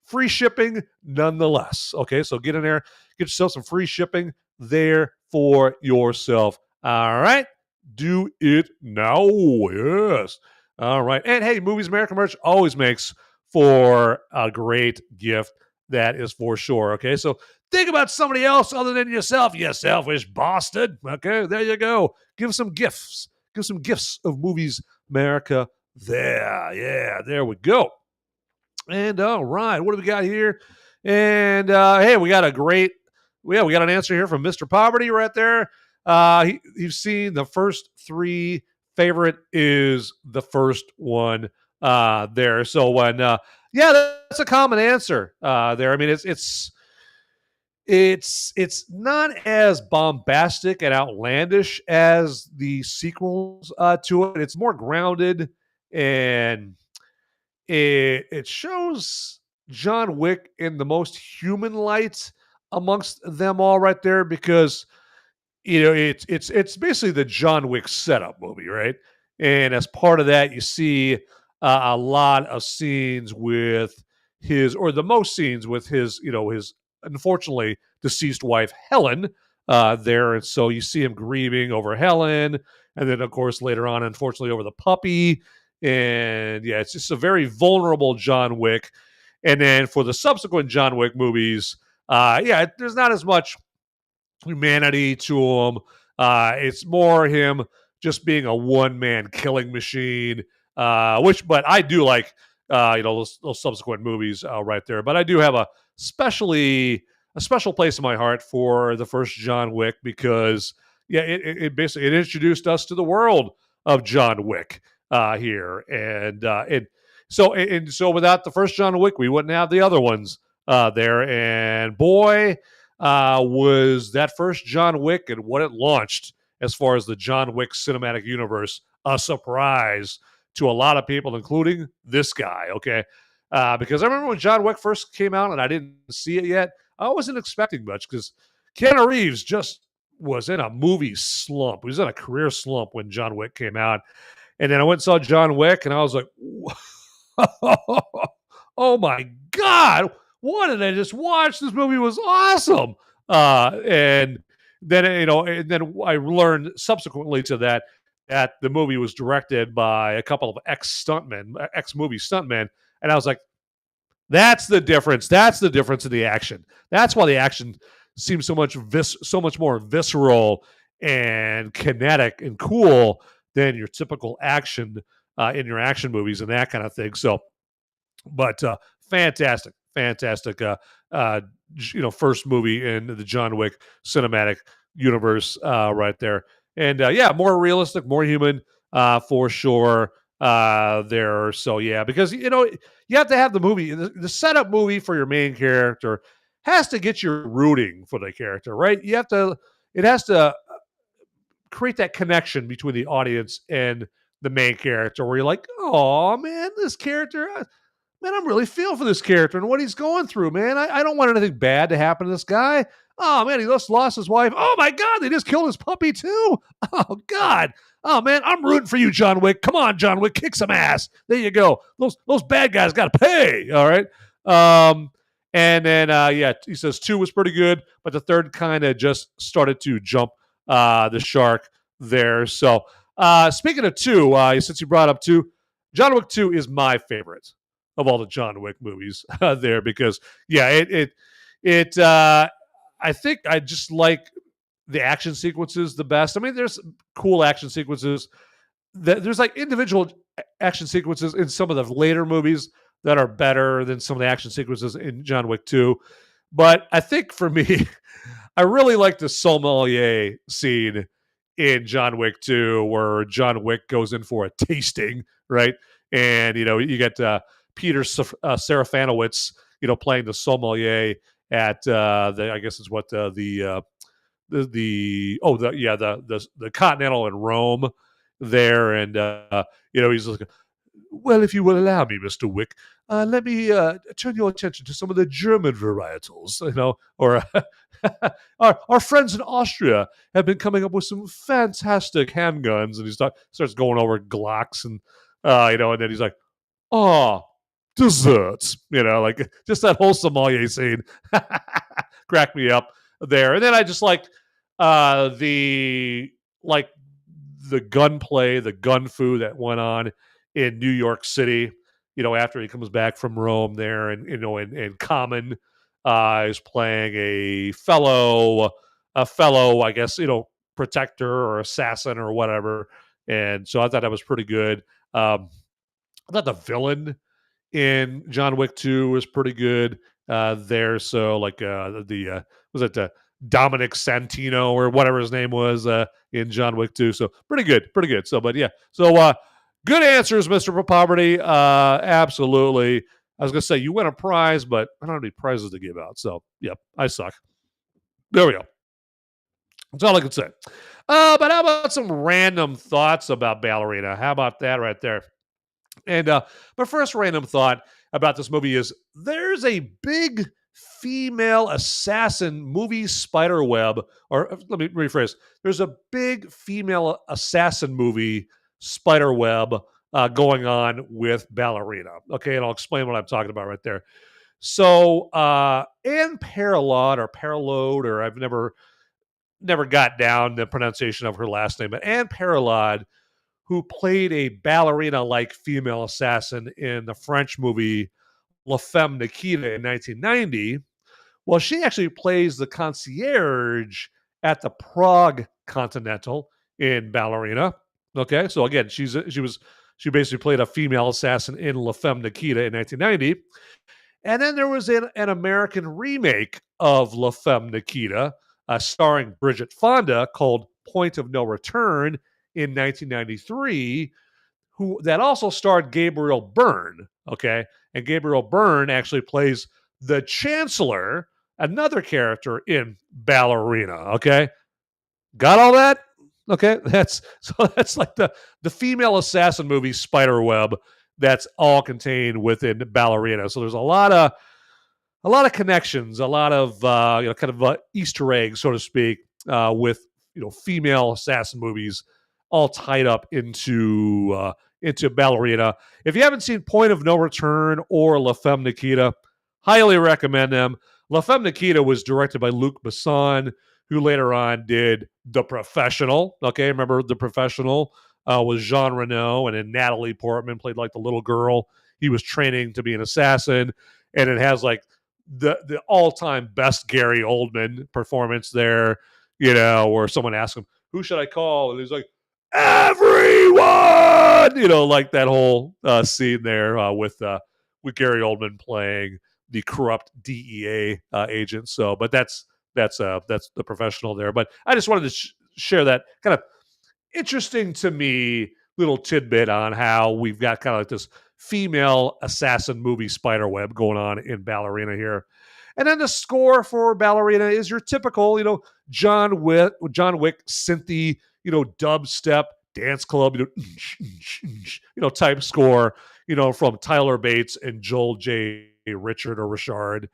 Free shipping nonetheless. Okay, so get in there, get yourself some free shipping there for yourself. All right, do it now. Yes. All right. And hey, Movies America merch always makes for a great gift. That is for sure. Okay, so think about somebody else other than yourself, you selfish bastard. Okay, there you go. Give some gifts. Give some gifts of Movies America there. Yeah, there we go. And all right, what do we got here? And hey, we got an answer here from Mr. Poverty right there. You've seen the first three. Favorite is the first one there. So when yeah, that's a common answer there. I mean, it's not as bombastic and outlandish as the sequels to it. It's more grounded, and it shows John Wick in the most human light amongst them all right there, because it's basically the John Wick setup movie, right? And as part of that, you see a lot of scenes with the most scenes with his unfortunately deceased wife Helen there, and so you see him grieving over Helen, and then of course later on, unfortunately, over the puppy. And yeah, it's just a very vulnerable John Wick. And then for the subsequent John Wick movies, yeah, there's not as much humanity to them. It's more him just being a one-man killing machine, but I do like, those subsequent movies right there. But I do have a special place in my heart for the first John Wick because, yeah, it basically it introduced us to the world of John Wick here, and so without the first John Wick, we wouldn't have the other ones there. And boy, was that first John Wick and what it launched as far as the John Wick cinematic universe a surprise to a lot of people, including this guy. Okay, because I remember when John Wick first came out and I didn't see it yet. I wasn't expecting much because Keanu Reeves just was in a movie slump. He was in a career slump when John Wick came out. And then I went and saw John Wick, and I was like, oh my God, what did I just watch? This movie was awesome. And then, I learned subsequently to that the movie was directed by a couple of ex-movie stuntmen. And I was like, that's the difference. That's the difference in the action. That's why the action seems so much more visceral and kinetic and cool than your typical action in your action movies and that kind of thing. So, but fantastic, first movie in the John Wick cinematic universe right there. And more realistic, more human for sure there. So, yeah, because, you have to have the movie, the setup movie for your main character has to get you rooting for the character, right? It has to create that connection between the audience and the main character where you're like, oh man, this character, man, I'm really feeling for this character and what he's going through, man. I don't want anything bad to happen to this guy. Oh man, he just lost his wife. Oh my God, they just killed his puppy too. Oh God. Oh man, I'm rooting for you, John Wick. Come on, John Wick, kick some ass. There you go. Those bad guys got to pay. All right. And then he says 2 was pretty good, but the third kind of just started to jump the shark there. So speaking of 2, since you brought up 2, John Wick 2 is my favorite of all the John Wick movies there because I think I just like the action sequences the best. I mean, there's cool action sequences. There's like individual action sequences in some of the later movies that are better than some of the action sequences in John Wick 2. But I think for me, I really like the sommelier scene in John Wick 2 where John Wick goes in for a tasting, right? And, you get Peter Serafinowicz, playing the sommelier at I guess it's what the Continental in Rome there. And, he's like, well, if you will allow me, Mr. Wick, let me turn your attention to some of the German varietals, or our friends in Austria have been coming up with some fantastic handguns. And he starts going over Glocks and, and then he's like, oh, desserts, like just that whole sommelier scene cracked me up there. And then I just liked the gunplay, the gun fu that went on in New York City, after he comes back from Rome there, and Common is playing a fellow, I guess, protector or assassin or whatever. And so I thought that was pretty good. I thought the villain in John Wick 2 was pretty good there. So was it Dominic Santino or whatever his name was in John Wick 2. So pretty good. So, but yeah. So good answers, Mr. Poverty. Absolutely. I was going to say you win a prize, but I don't have any prizes to give out. So, yep, I suck. There we go. That's all I can say. But how about some random thoughts about Ballerina? How about that right there? And my first random thought about this movie is there's a big female assassin movie spider web, or let me rephrase. There's a big female assassin movie spider web going on with Ballerina. Okay, and I'll explain what I'm talking about right there. So Anne Paralod, or I've never got down the pronunciation of her last name, but Anne Paralod, who played a ballerina-like female assassin in the French movie La Femme Nikita in 1990. Well, she actually plays the concierge at the Prague Continental in Ballerina. Okay, so again, she basically played a female assassin in La Femme Nikita in 1990. And then there was an American remake of La Femme Nikita, starring Bridget Fonda, called Point of No Return in 1993, that also starred Gabriel Byrne. Okay, and Gabriel Byrne actually plays the Chancellor, another character in Ballerina. Okay, got all that? Okay, that's like the female assassin movie Spiderweb. That's all contained within Ballerina. So there's a lot of connections, a lot of kind of Easter eggs, so to speak, with female assassin movies, all tied up into Ballerina. If you haven't seen Point of No Return or La Femme Nikita, highly recommend them. La Femme Nikita was directed by Luc Besson, who later on did The Professional. Okay, remember The Professional? Was Jean Reno, and then Natalie Portman played like the little girl he was training to be an assassin. And it has like the all-time best Gary Oldman performance there, where someone asks him, who should I call? And he's like, everyone! Like that whole scene there with Gary Oldman playing the corrupt DEA agent. So, but that's The Professional there. But I just wanted to share that kind of interesting to me little tidbit on how we've got kind of like this female assassin movie spiderweb going on in Ballerina here. And then the score for Ballerina is your typical, John Wick synthy, dubstep dance club, type score, from Tyler Bates and Joel J. Richard.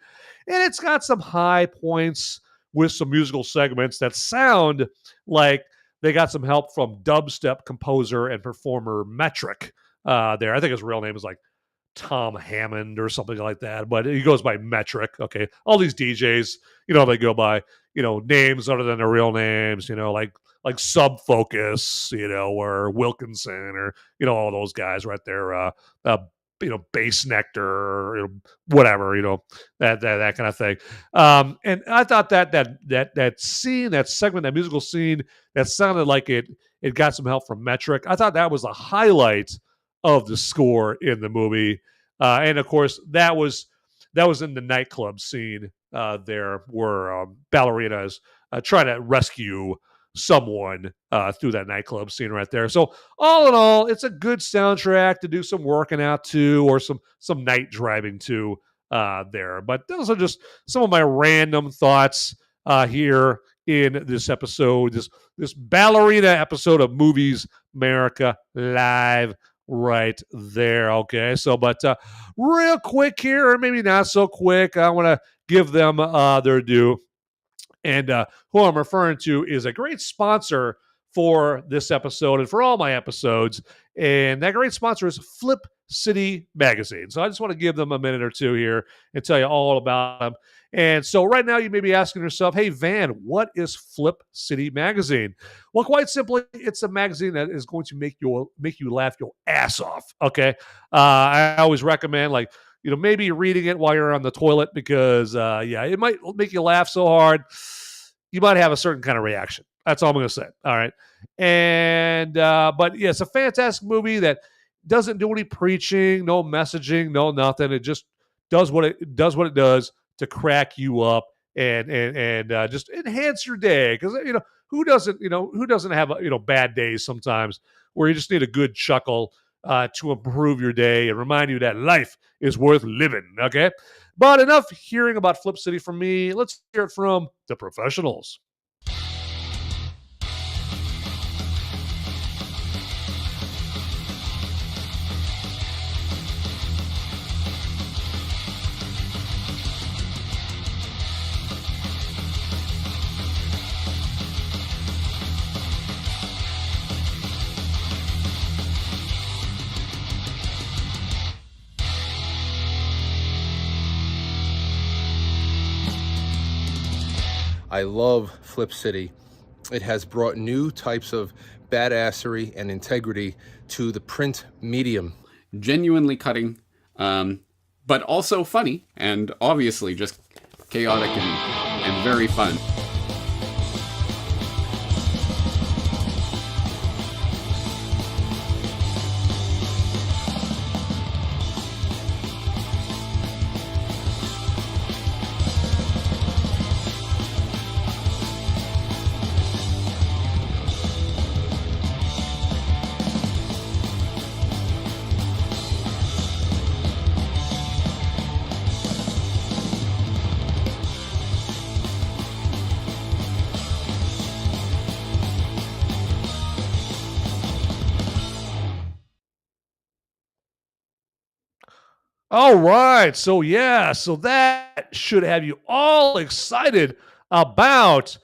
And it's got some high points with some musical segments that sound like they got some help from dubstep composer and performer Metric there. I think his real name is like Tom Hammond or something like that, but he goes by Metric. Okay. All these DJs, they go by, names other than their real names, like Sub Focus, or Wilkinson, or, all those guys right there, Bass Nectar, or whatever, that kind of thing. And I thought that scene, that segment, that musical scene, that sounded like it got some help from Metric. I thought that was a highlight of the score in the movie. And of course, that was in the nightclub scene there, where Ballerina is trying to rescue someone through that nightclub scene right there. So all in all, it's a good soundtrack to do some working out to, or some night driving to there. But those are just some of my random thoughts here in this episode, this Ballerina episode of Movies Merica Live right there. Okay, so but real quick here, or maybe not so quick, I want to give them their due. And who I'm referring to is a great sponsor for this episode and for all my episodes. And that great sponsor is Flip City Magazine. So I just want to give them a minute or two here and tell you all about them. And so right now you may be asking yourself, hey, Van, what is Flip City Magazine? Well, quite simply, it's a magazine that is going to make you laugh your ass off. Okay. I always recommend, maybe reading it while you're on the toilet, because, it might make you laugh so hard, you might have a certain kind of reaction. That's all I'm going to say. All right. And, but yeah, it's a fantastic movie that doesn't do any preaching, no messaging, no nothing. It just does what it does to crack you up and just enhance your day. Because, who doesn't have, bad days sometimes, where you just need a good chuckle to improve your day and remind you that life is worth living. Okay. But enough hearing about Flip City from me. Let's hear it from the professionals. I love Flip City. It has brought new types of badassery and integrity to the print medium. Genuinely cutting, but also funny, and obviously just chaotic and very fun. All right. So that should have you all excited about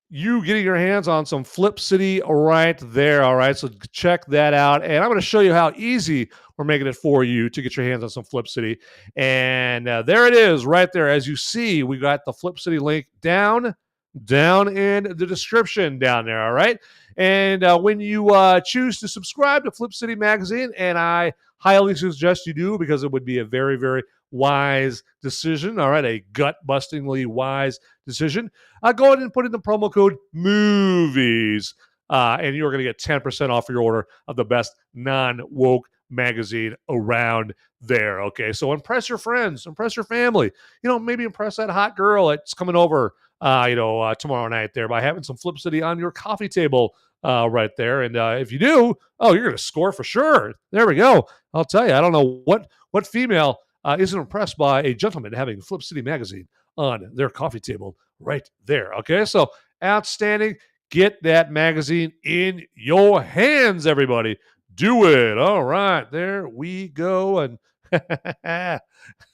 you getting your hands on some Flip City right there. All right. So check that out. And I'm going to show you how easy we're making it for you to get your hands on some Flip City. And there it is right there. As you see, we got the Flip City link down in the description down there. All right. And when you choose to subscribe to Flip City Magazine, and I highly suggest you do because it would be a very, very wise decision. All right, a gut-bustingly wise decision. Go ahead and put in the promo code MOVIES, and you're going to get 10% off your order of the best non-woke magazine around there. Okay, so impress your friends, impress your family. Maybe impress that hot girl that's coming over, tomorrow night there by having some Flip City on your coffee table right there. And if you do, you're going to score for sure. There we go. I'll tell you, I don't know what female isn't impressed by a gentleman having Flip City magazine on their coffee table right there. Okay, so outstanding. Get that magazine in your hands, everybody. Do it. All right, there we go. And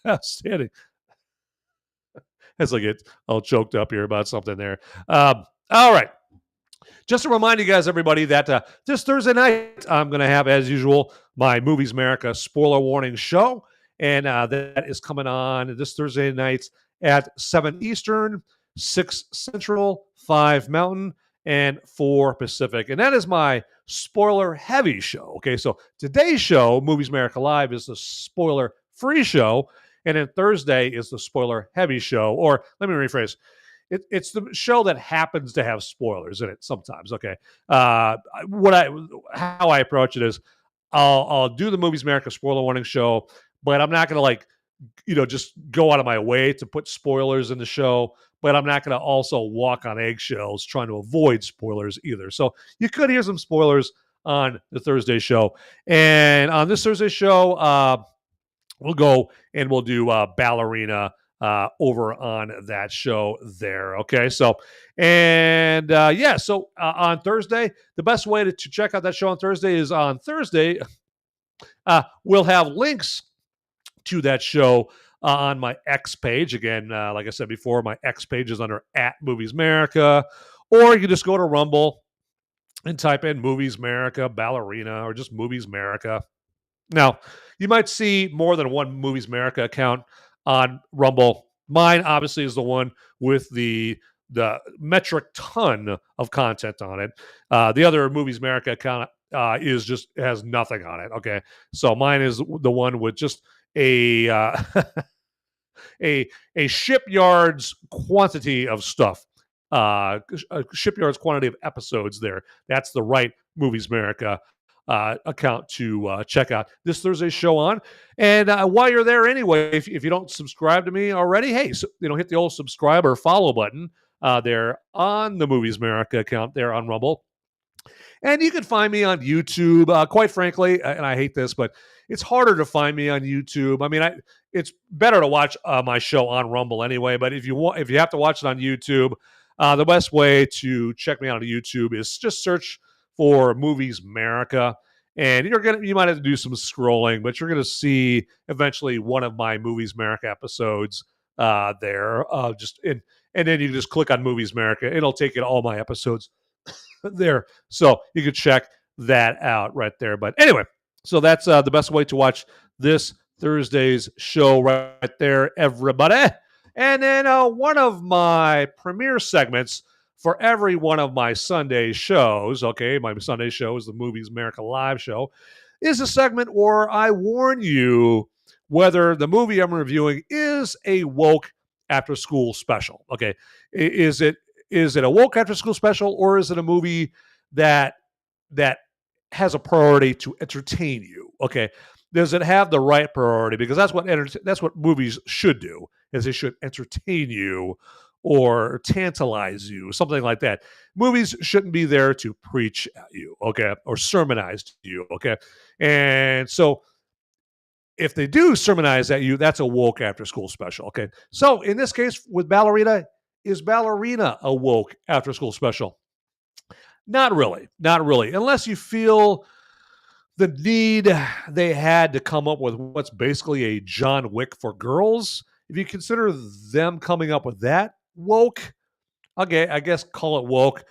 outstanding. As I get all choked up here about something there. All right. Just to remind you guys, everybody, that this Thursday night, I'm going to have, as usual, my Movies America spoiler warning show. And that is coming on this Thursday night at 7 Eastern, 6 Central, 5 Mountain, and 4 Pacific. And that is my spoiler-heavy show. Okay, so today's show, Movies America Live, is the spoiler-free show. And then Thursday is the spoiler-heavy show. Or let me rephrase. It's the show that happens to have spoilers in it sometimes. Okay, how I approach it is, I'll do the Movies America spoiler warning show, but I'm not going to just go out of my way to put spoilers in the show. But I'm not going to also walk on eggshells trying to avoid spoilers either. So you could hear some spoilers on the Thursday show, and on this Thursday show, we'll go and we'll do Ballerina. Over on that show there. Okay. So, and so on Thursday, the best way to check out that show on Thursday is on Thursday. We'll have links to that show on my X page. Again, like I said before, my X page is under @MoviesAmerica, or you can just go to Rumble and type in Movies America, Ballerina, or just Movies America. Now, you might see more than one Movies America account on Rumble. Mine obviously is the one with the metric ton of content on it. The other Movies America account has nothing on it. Okay, so mine is the one with just a a shipyard's quantity of stuff, a shipyard's quantity of episodes. There, that's the right Movies America account to check out this Thursday's show on. And while you're there anyway, if you don't subscribe to me already, hey, hit the old subscribe or follow button there on the Movies America account there on Rumble. And you can find me on YouTube. Quite frankly, and I hate this, but it's harder to find me on YouTube. I mean, it's better to watch my show on Rumble anyway. But if you have to watch it on YouTube, the best way to check me out on YouTube is just search for Movies America, and you might have to do some scrolling, but you're gonna see eventually one of my Movies America episodes there. And then you just click on Movies America. It'll take you to all my episodes there, so you can check that out right there. But anyway, so that's the best way to watch this Thursday's show right there, everybody. And then one of my premiere segments for every one of my Sunday shows, okay, my Sunday show is the Movies America Live show, is a segment where I warn you whether the movie I'm reviewing is a woke after-school special. Okay, is it a woke after-school special, or is it a movie that has a priority to entertain you? Okay, does it have the right priority? Because that's what movies should do, is they should entertain you or tantalize you, something like that. Movies shouldn't be there to preach at you, okay, or sermonize to you, okay? And so if they do sermonize at you, that's a woke after-school special, okay? So in this case with Ballerina, is Ballerina a woke after-school special? Not really, unless you feel the need they had to come up with what's basically a John Wick for girls. If you consider them coming up with that woke, okay, I guess call it woke.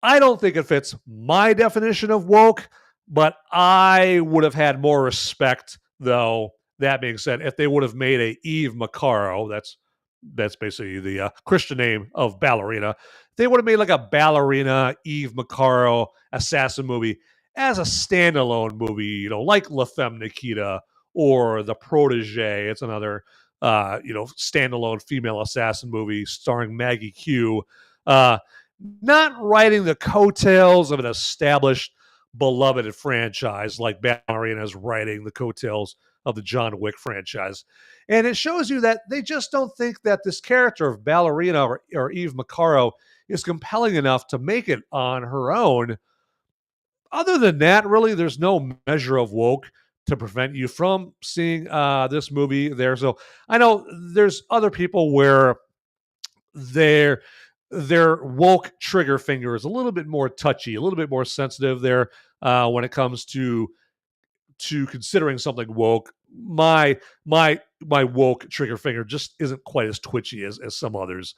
I don't think it fits my definition of woke, but I would have had more respect, though. That being said, if they would have made a Eve Macaro, that's basically the Christian name of Ballerina. They would have made like a Ballerina Eve Macaro assassin movie as a standalone movie, like La Femme Nikita or The Protege. It's another standalone female assassin movie starring Maggie Q. Not riding the coattails of an established, beloved franchise like Ballerina is riding the coattails of the John Wick franchise. And it shows you that they just don't think that this character of Ballerina or Eve Macaro is compelling enough to make it on her own. Other than that, really, there's no measure of woke to prevent you from seeing this movie there. So I know there's other people where their woke trigger finger is a little bit more touchy, a little bit more sensitive there when it comes to considering something woke. My woke trigger finger just isn't quite as twitchy as some others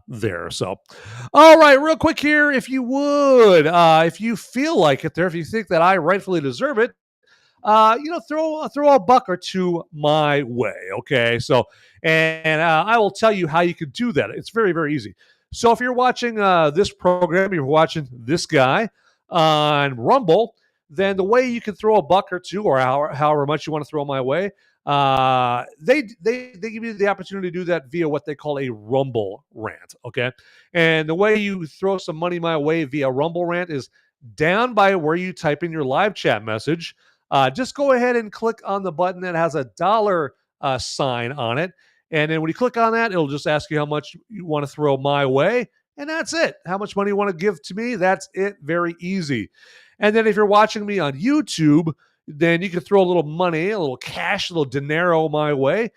there. So, all right, real quick here, if you would, if you feel like it there, if you think that I rightfully deserve it, throw a buck or two my way. Okay, so and I will tell you how you can do that. It's very, very easy. So if you're watching this program, you're watching this guy on Rumble, then the way you can throw a buck or two, or however much you want to throw my way, they give you the opportunity to do that via what they call a Rumble rant. Okay, and the way you throw some money my way via Rumble rant is down by where you type in your live chat message. Just go ahead and click on the button that has a dollar sign on it. And then when you click on that, it'll just ask you how much you want to throw my way. And that's it. How much money you want to give to me. That's it. Very easy. And then if you're watching me on YouTube, then you can throw a little money, a little cash, a little dinero my way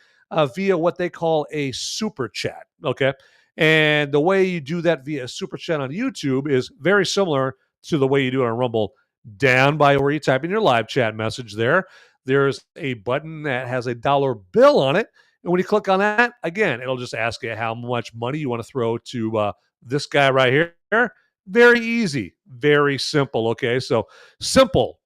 via what they call a super chat. Okay. And the way you do that via super chat on YouTube is very similar to the way you do it on Rumble. Down by where you type in your live chat message there's a button that has a dollar bill on it. And when you click on that, again, it'll just ask you how much money you want to throw to this guy right here. Very easy, very simple. Okay, so simple,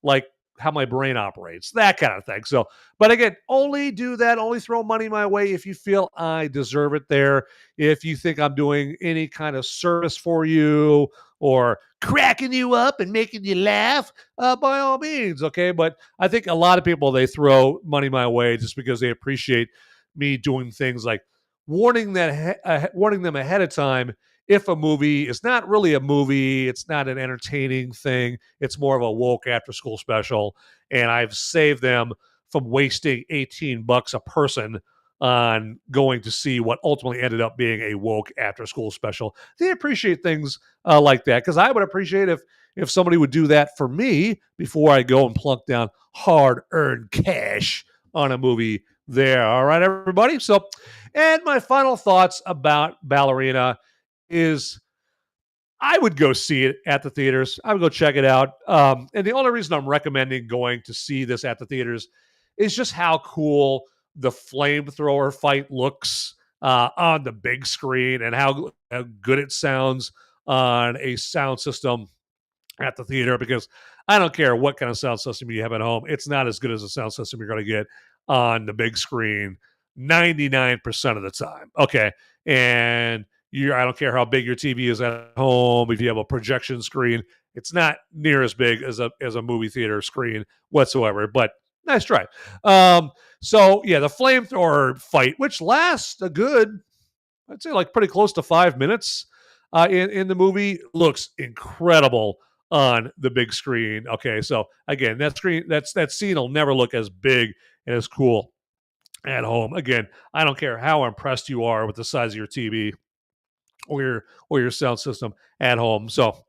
like how my brain operates, that kind of thing. So, but again, only do that, only throw money my way if you feel I deserve it there. If you think I'm doing any kind of service for you or cracking you up and making you laugh, by all means, okay? But I think a lot of people, they throw money my way just because they appreciate me doing things like warning them ahead of time if a movie is not really a movie, it's not an entertaining thing, it's more of a woke after-school special, and I've saved them from wasting $18 a person on going to see what ultimately ended up being a woke after-school special. They appreciate things like that, because I would appreciate if somebody would do that for me before I go and plunk down hard-earned cash on a movie there. All right, everybody? So, and my final thoughts about Ballerina is I would go see it at the theaters. I would go check it out. And the only reason I'm recommending going to see this at the theaters is just how cool the flamethrower fight looks on the big screen and how good it sounds on a sound system at the theater, because I don't care what kind of sound system you have at home. It's not as good as the sound system you're going to get on the big screen 99% of the time. Okay. And I don't care how big your TV is at home. If you have a projection screen, it's not near as big as a movie theater screen whatsoever, but nice try. So yeah, the flamethrower fight, which lasts a good, I'd say like pretty close to 5 minutes in the movie, looks incredible on the big screen. Okay, so again, that scene will never look as big and as cool at home. Again, I don't care how impressed you are with the size of your TV or your sound system at home. So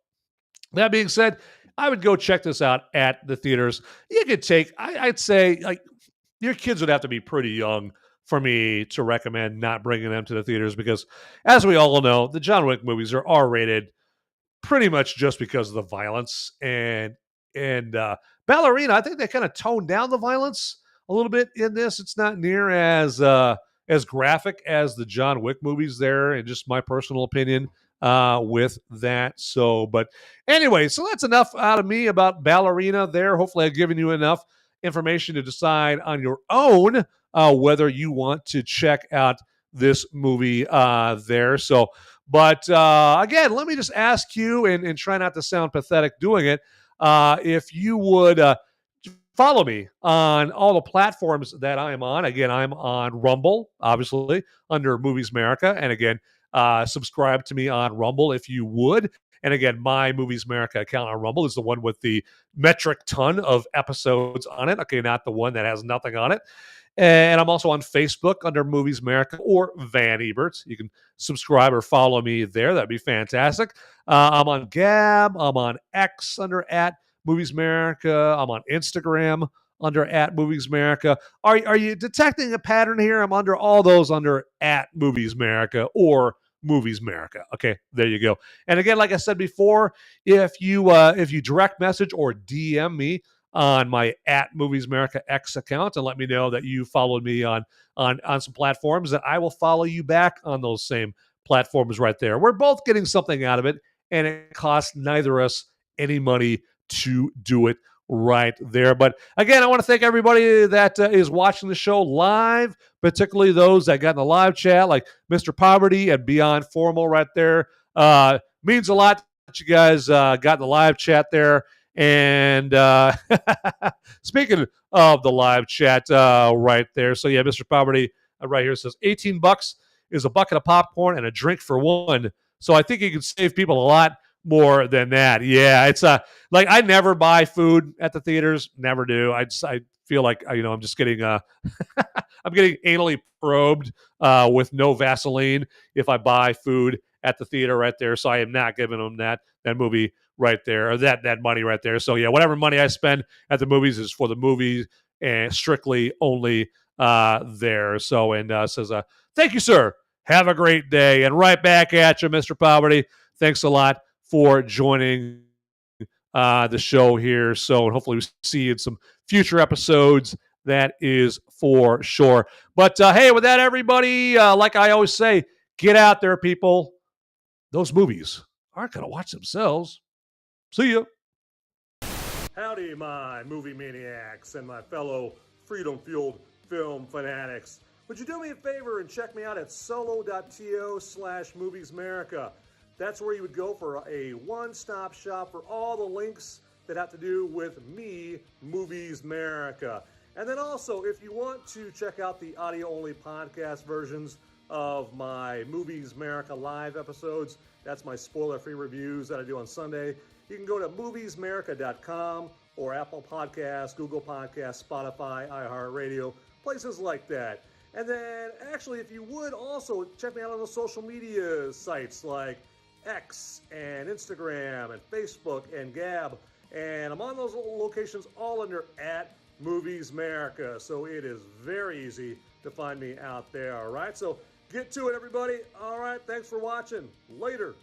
that being said, I would go check this out at the theaters. You could take, I'd say, like, your kids would have to be pretty young for me to recommend not bringing them to the theaters, because as we all know, the John Wick movies are R-rated pretty much just because of the violence, and Ballerina, I think they kind of toned down the violence a little bit in this. It's not near as graphic as the John Wick movies there, and just my personal opinion with that. So, but anyway, so that's enough out of me about Ballerina there. Hopefully I've given you enough information to decide on your own whether you want to check out this movie there. So, but again, let me just ask you, and try not to sound pathetic doing it, if you would follow me on all the platforms that I am on. Again, I'm on Rumble, obviously, under Movies Merica. And again, subscribe to me on Rumble if you would. And again, my Movies Merica account on Rumble is the one with the metric ton of episodes on it. Okay, not the one that has nothing on it. And I'm also on Facebook under Movies Merica or Van Ebert. You can subscribe or follow me there. That'd be fantastic. I'm on Gab. I'm on X under @Movies Merica. I'm on Instagram under @Movies Merica. Are you detecting a pattern here? I'm under all those under @Movies Merica or Movies Merica. Okay, there you go. And again, like I said before, if you direct message or DM me on my @Movies Merica X account and let me know that you followed me on some platforms, that I will follow you back on those same platforms right there. We're both getting something out of it, and it costs neither of us any money to do it right there. But again, I want to thank everybody that is watching the show live, particularly those that got in the live chat, like Mr. Poverty and Beyond Formal right there. Means a lot that you guys got in the live chat there. And speaking of the live chat right there, so yeah, Mr. Poverty right here says $18 is a bucket of popcorn and a drink for one. So I think you can save people a lot more than that. Yeah, it's like I never buy food at the theaters, never do. I feel like I'm just getting I'm getting anally probed with no Vaseline if I buy food at the theater right there. So I am not giving them that movie right there, or that money right there. So yeah, whatever money I spend at the movies is for the movie and strictly only there. So, and says thank you, sir. Have a great day. And right back at you, Mr. Poverty. Thanks a lot for joining the show here. So, and hopefully we see you in some future episodes. That is for sure. But hey, with that, everybody, like I always say, get out there, people. Those movies aren't going to watch themselves. See ya. Howdy, my movie maniacs and my fellow freedom-fueled film fanatics. Would you do me a favor and check me out at solo.to/moviesmerica? That's where you would go for a one-stop shop for all the links that have to do with me, Movies Merica. And then also, if you want to check out the audio-only podcast versions of my Movies Merica live episodes, that's my spoiler-free reviews that I do on Sunday. You can go to moviesmerica.com or Apple Podcasts, Google Podcasts, Spotify, iHeartRadio, places like that. And then, actually, if you would also check me out on the social media sites like X and Instagram and Facebook and Gab. And I'm on those locations all under @MoviesMerica. So it is very easy to find me out there, all right? So get to it, everybody. All right, thanks for watching. Later.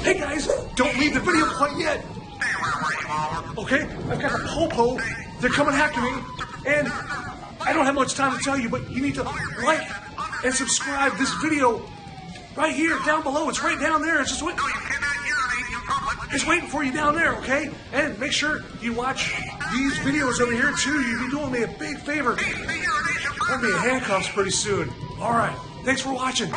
Hey guys, don't leave the video quite yet. Okay, I've got the popo. They're coming after me, and I don't have much time to tell you, but you need to like and subscribe this video right here, down below. It's right down there. It's just waiting. It's waiting for you down there, okay? And make sure you watch these videos over here too. You'll be doing me a big favor. I'll be in handcuffs pretty soon. All right. Thanks for watching.